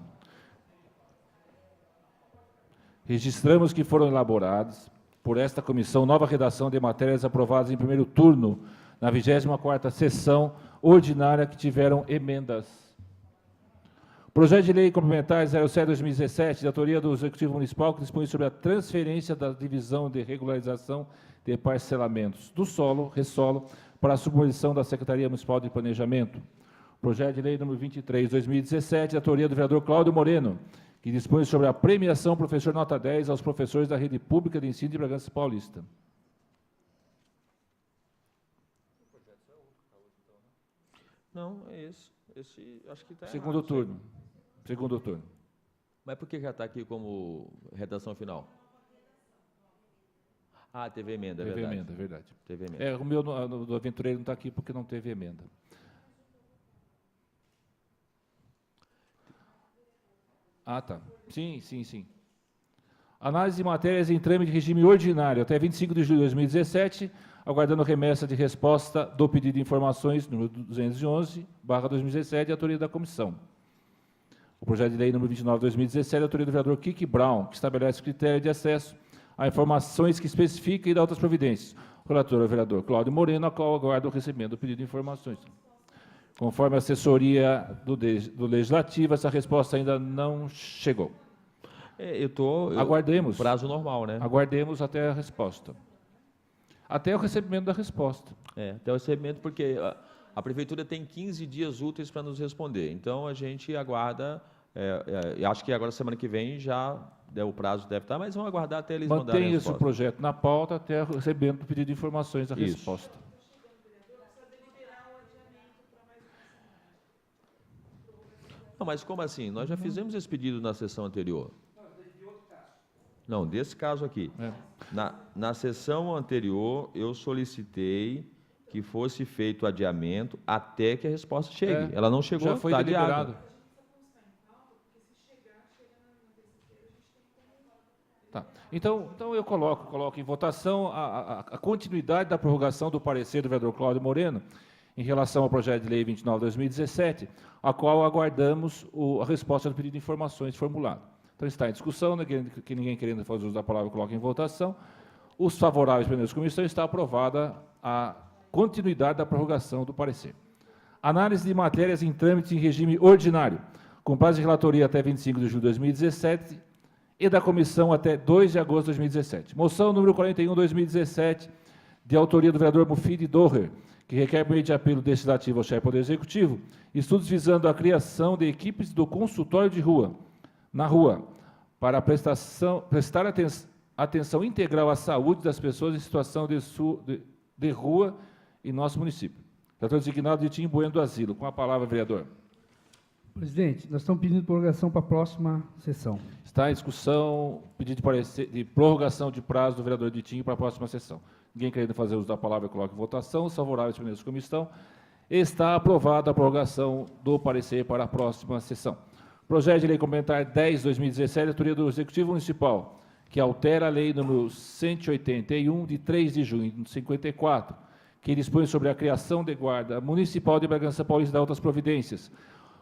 Registramos que foram elaboradas por esta comissão nova redação de matérias aprovadas em primeiro turno na 24ª sessão ordinária que tiveram emendas. Projeto de Lei Complementar 07/2017, de autoria do Executivo Municipal, que dispõe sobre a transferência da divisão de regularização de parcelamentos do solo, ressolo, para a submissão da Secretaria Municipal de Planejamento. Projeto de Lei número 23/2017, de autoria do vereador Cláudio Moreno, que dispõe sobre a premiação professor nota 10 aos professores da Rede Pública de Ensino de Bragança Paulista. Não, é esse. Esse acho que está Segundo turno. Segundo turno. Mas por que já está aqui como redação final? Ah, teve emenda, é Teve verdade. emenda, é verdade. Teve emenda. É, o meu do aventureiro não está aqui porque não teve emenda. Ah, tá. Sim, sim, sim. Análise de matérias em trâmite de regime ordinário até 25 de julho de 2017, aguardando remessa de resposta do pedido de informações número 211/2017, de autoria da comissão. O projeto de lei número 29/2017, de autoria do vereador Kiki Brown, que estabelece critério de acesso a informações que especifica e dá outras providências. O relator é o vereador Cláudio Moreno, a qual aguarda o recebimento do pedido de informações. Conforme a assessoria do Legislativo, essa resposta ainda não chegou. Aguardemos. Prazo normal, né? Aguardemos até a resposta. Até o recebimento da resposta. Até o recebimento, porque a Prefeitura tem 15 dias úteis para nos responder. Então, a gente aguarda, acho que agora, semana que vem, já o prazo deve estar, mas vamos aguardar até eles mandarem a Mantém resposta. esse projeto na pauta até o recebimento do pedido de informações da Isso. resposta. Não, mas como assim? Nós já fizemos esse pedido na sessão anterior. Não, desse caso aqui. Na sessão anterior, eu solicitei que fosse feito adiamento até que a resposta chegue. Ela não chegou, já foi está deliberado. adiado. Tá. Então eu coloco em votação a continuidade da prorrogação do parecer do vereador Cláudio Moreno em relação ao projeto de lei 29/2017, a qual aguardamos a resposta do pedido de informações formulado. Então, está em discussão, que ninguém querendo fazer uso da palavra, coloca em votação. Os favoráveis pela comissão, está aprovada a continuidade da prorrogação do parecer. Análise de matérias em trâmite em regime ordinário, com prazo de relatoria até 25 de julho de 2017 e da comissão até 2 de agosto de 2017. Moção número 41/2017, de autoria do vereador Mufid Doher, que requer, por meio de apelo legislativo ao chefe do Poder Executivo, estudos visando a criação de equipes do consultório de rua, na rua, para prestar atenção integral à saúde das pessoas em situação de rua em nosso município. Vereador designado de Tim Bueno do Asilo. Com a palavra, vereador. Presidente, nós estamos pedindo prorrogação para a próxima sessão. Está em discussão pedido de prorrogação de prazo do vereador Ditinho para a próxima sessão. Ninguém querendo fazer uso da palavra, coloque em votação. Os favoráveis pela comissão. Está aprovada a prorrogação do parecer para a próxima sessão. Projeto de lei complementar 10/2017, autoria do Executivo Municipal, que altera a lei número 181, de 3 de junho de 54, que dispõe sobre a criação de guarda municipal de Bragança Paulista e outras providências.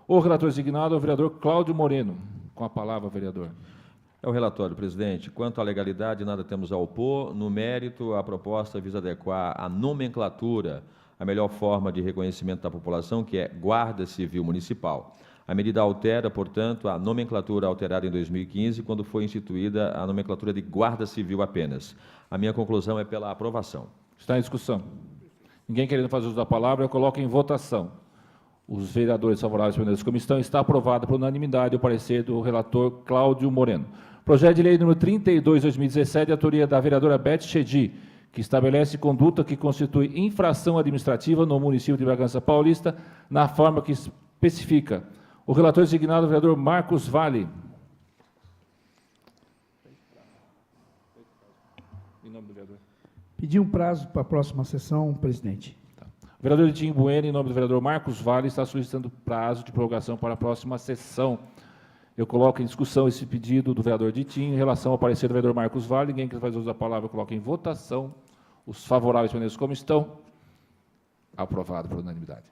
O relator designado é o vereador Cláudio Moreno. Com a palavra, vereador. É o relatório, presidente. Quanto à legalidade, nada temos a opor. No mérito, a proposta visa adequar a nomenclatura a melhor forma de reconhecimento da população, que é Guarda Civil Municipal. A medida altera, portanto, a nomenclatura alterada em 2015, quando foi instituída a nomenclatura de Guarda Civil apenas. A minha conclusão é pela aprovação. Está em discussão. Ninguém querendo fazer uso da palavra, eu coloco em votação. Os vereadores favoráveis à comissão, está aprovado por unanimidade o parecer do relator Cláudio Moreno. Projeto de lei número 32/2017, de autoria da vereadora Beth Chedi, que estabelece conduta que constitui infração administrativa no município de Bragança Paulista, na forma que especifica. O relator designado, o vereador Marcos Vale. Em nome do vereador. Pedir um prazo para a próxima sessão, presidente. O vereador Edinho Bueno, em nome do vereador Marcos Vale, está solicitando prazo de prorrogação para a próxima sessão. Eu coloco em discussão esse pedido do vereador Ditinho em relação ao parecer do vereador Marcos Vale. Ninguém que faz uso da palavra, eu coloco em votação. Os favoráveis permaneçam como estão. Aprovado por unanimidade.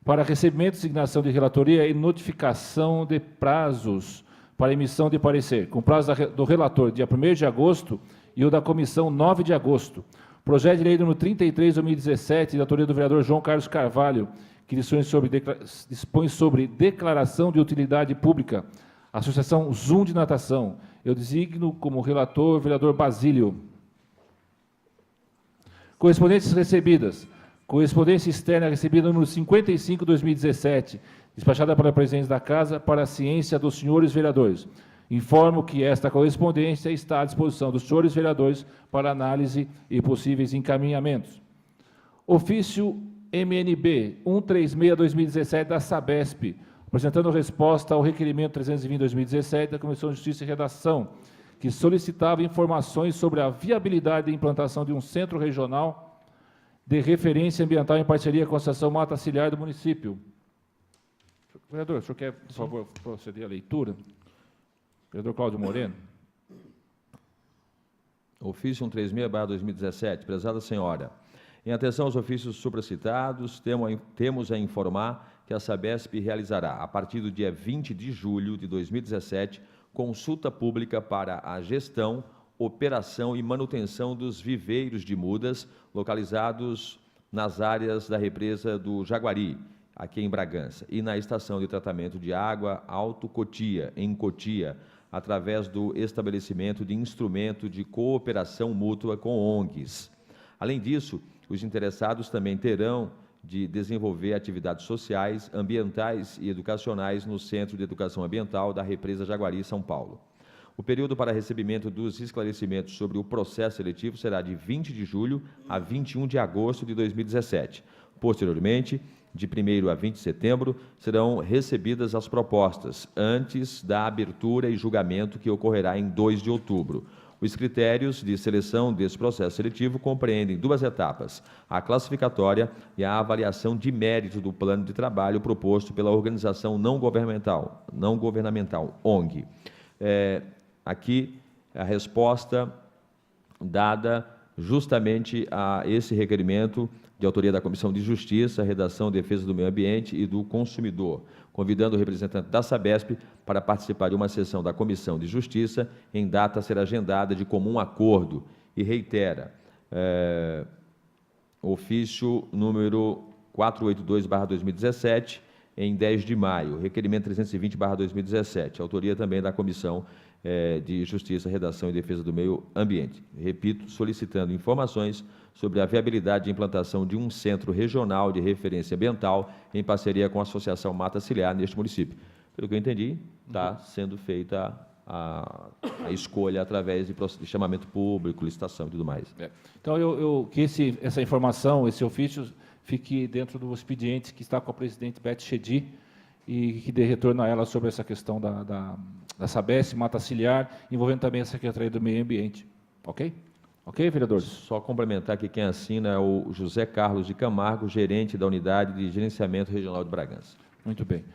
Para recebimento, designação de relatoria e notificação de prazos para emissão de parecer, com prazo do relator, dia 1º de agosto, e o da comissão, 9 de agosto. Projeto de lei número 33/2017, de autoria do vereador João Carlos Carvalho, que dispõe sobre declaração de utilidade pública, Associação Zoom de Natação. Eu designo como relator o vereador Basílio. Correspondências recebidas. Correspondência externa recebida número 55/2017, despachada pela presidente da Casa para a ciência dos senhores vereadores. Informo que esta correspondência está à disposição dos senhores vereadores para análise e possíveis encaminhamentos. Ofício MNB 136/2017 da Sabesp, apresentando resposta ao requerimento 320/2017 da Comissão de Justiça e Redação, que solicitava informações sobre a viabilidade de implantação de um centro regional de referência ambiental em parceria com a Associação Mata Ciliar do município. Vereador, o senhor quer, por favor, proceder à leitura? Vereador Cláudio Moreno. Ofício 136/2017. Prezada senhora, em atenção aos ofícios supracitados, temos a informar que a Sabesp realizará, a partir do dia 20 de julho de 2017, consulta pública para a gestão, operação e manutenção dos viveiros de mudas localizados nas áreas da represa do Jaguari, aqui em Bragança, e na estação de tratamento de água Alto Cotia, em Cotia, através do estabelecimento de instrumento de cooperação mútua com ONGs. Além disso, os interessados também terão de desenvolver atividades sociais, ambientais e educacionais no Centro de Educação Ambiental da Represa Jaguari, São Paulo. O período para recebimento dos esclarecimentos sobre o processo seletivo será de 20 de julho a 21 de agosto de 2017. Posteriormente, de 1º a 20 de setembro, serão recebidas as propostas, antes da abertura e julgamento que ocorrerá em 2 de outubro. Os critérios de seleção desse processo seletivo compreendem 2 etapas, a classificatória e a avaliação de mérito do plano de trabalho proposto pela organização não governamental, ONG. Aqui, a resposta dada justamente a esse requerimento de autoria da Comissão de Justiça, Redação, Defesa do Meio Ambiente e do Consumidor, convidando o representante da Sabesp para participar de uma sessão da Comissão de Justiça em data a ser agendada de comum acordo, e reitera, ofício número 482/2017, em 10 de maio, requerimento 320/2017, autoria também da Comissão de Justiça, Redação e Defesa do Meio Ambiente. Repito, solicitando informações sobre a viabilidade de implantação de um centro regional de referência ambiental em parceria com a Associação Mata Ciliar neste município. Pelo que eu entendi, está sendo feita a escolha através de chamamento público, licitação e tudo mais. Então, que essa informação, esse ofício, fique dentro do expediente que está com a presidente Beth Chedi e que dê retorno a ela sobre essa questão da Sabesp, Mata Ciliar, envolvendo também a Secretaria do Meio Ambiente. Ok? Ok, vereadores? Só complementar que quem assina é o José Carlos de Camargo, gerente da Unidade de Gerenciamento Regional de Bragança. Muito bem.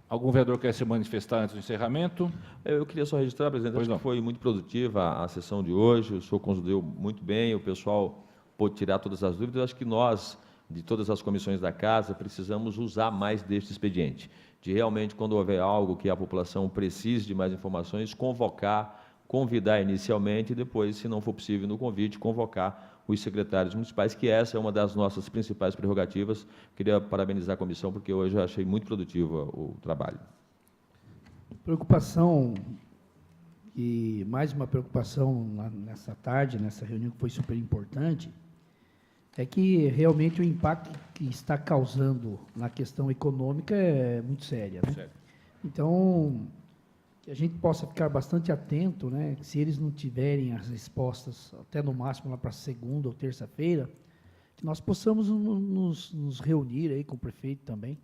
Algum vereador quer se manifestar antes do encerramento? Eu queria só registrar, presidente, acho que foi muito produtiva a sessão de hoje, o senhor conduziu muito bem, o pessoal pôde tirar todas as dúvidas. Eu acho que nós, de todas as comissões da Casa, precisamos usar mais deste expediente, de realmente, quando houver algo que a população precise de mais informações, convidar inicialmente e depois, se não for possível no convite, convocar os secretários municipais, que essa é uma das nossas principais prerrogativas. Queria parabenizar a comissão, porque hoje eu achei muito produtivo o trabalho. Preocupação, e mais uma preocupação nessa tarde, nessa reunião que foi super importante, é que realmente o impacto que está causando na questão econômica é muito séria, né? Certo. Então, que a gente possa ficar bastante atento, né? Se eles não tiverem as respostas, até no máximo lá para segunda ou terça-feira, que nós possamos nos reunir aí com o prefeito também.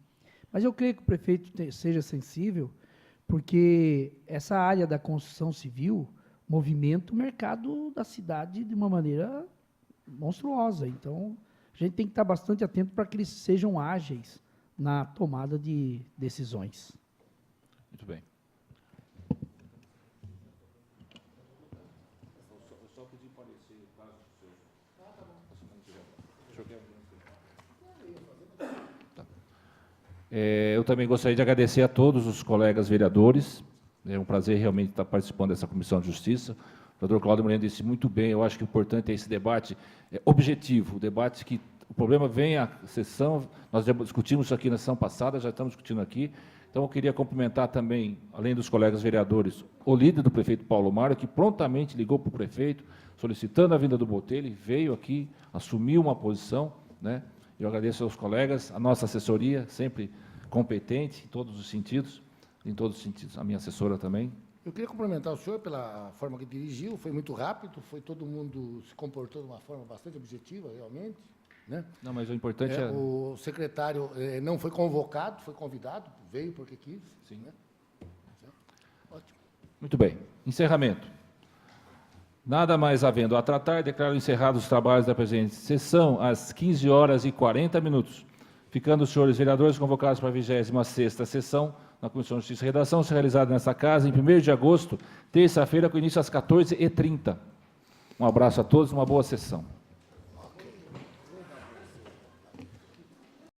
Mas eu creio que o prefeito seja sensível, porque essa área da construção civil movimenta o mercado da cidade de uma maneira monstruosa. Então, a gente tem que estar bastante atento para que eles sejam ágeis na tomada de decisões. Muito bem. Eu também gostaria de agradecer a todos os colegas vereadores. É um prazer realmente estar participando dessa Comissão de Justiça. O doutor Cláudio Moreno disse muito bem, eu acho que o importante é esse debate objetivo, o debate que o problema vem à sessão, nós já discutimos isso aqui na sessão passada, já estamos discutindo aqui. Então, eu queria cumprimentar também, além dos colegas vereadores, o líder do prefeito Paulo Mário, que prontamente ligou para o prefeito, solicitando a vinda do Botelho, veio aqui, assumiu uma posição, né? Eu agradeço aos colegas, a nossa assessoria, sempre competente em todos os sentidos, a minha assessora também. Eu queria cumprimentar o senhor pela forma que dirigiu, foi muito rápido, todo mundo se comportou de uma forma bastante objetiva, realmente, né? Não, mas o importante é... O secretário não foi convocado, foi convidado, veio porque quis. Sim. Né? Ótimo. Muito bem. Encerramento. Nada mais havendo a tratar, declaro encerrados os trabalhos da presente sessão às 15h40, ficando os senhores vereadores convocados para a 26ª sessão na Comissão de Justiça e Redação, ser realizada nessa casa em 1º de agosto, terça-feira, com início às 14h30. Um abraço a todos, uma boa sessão.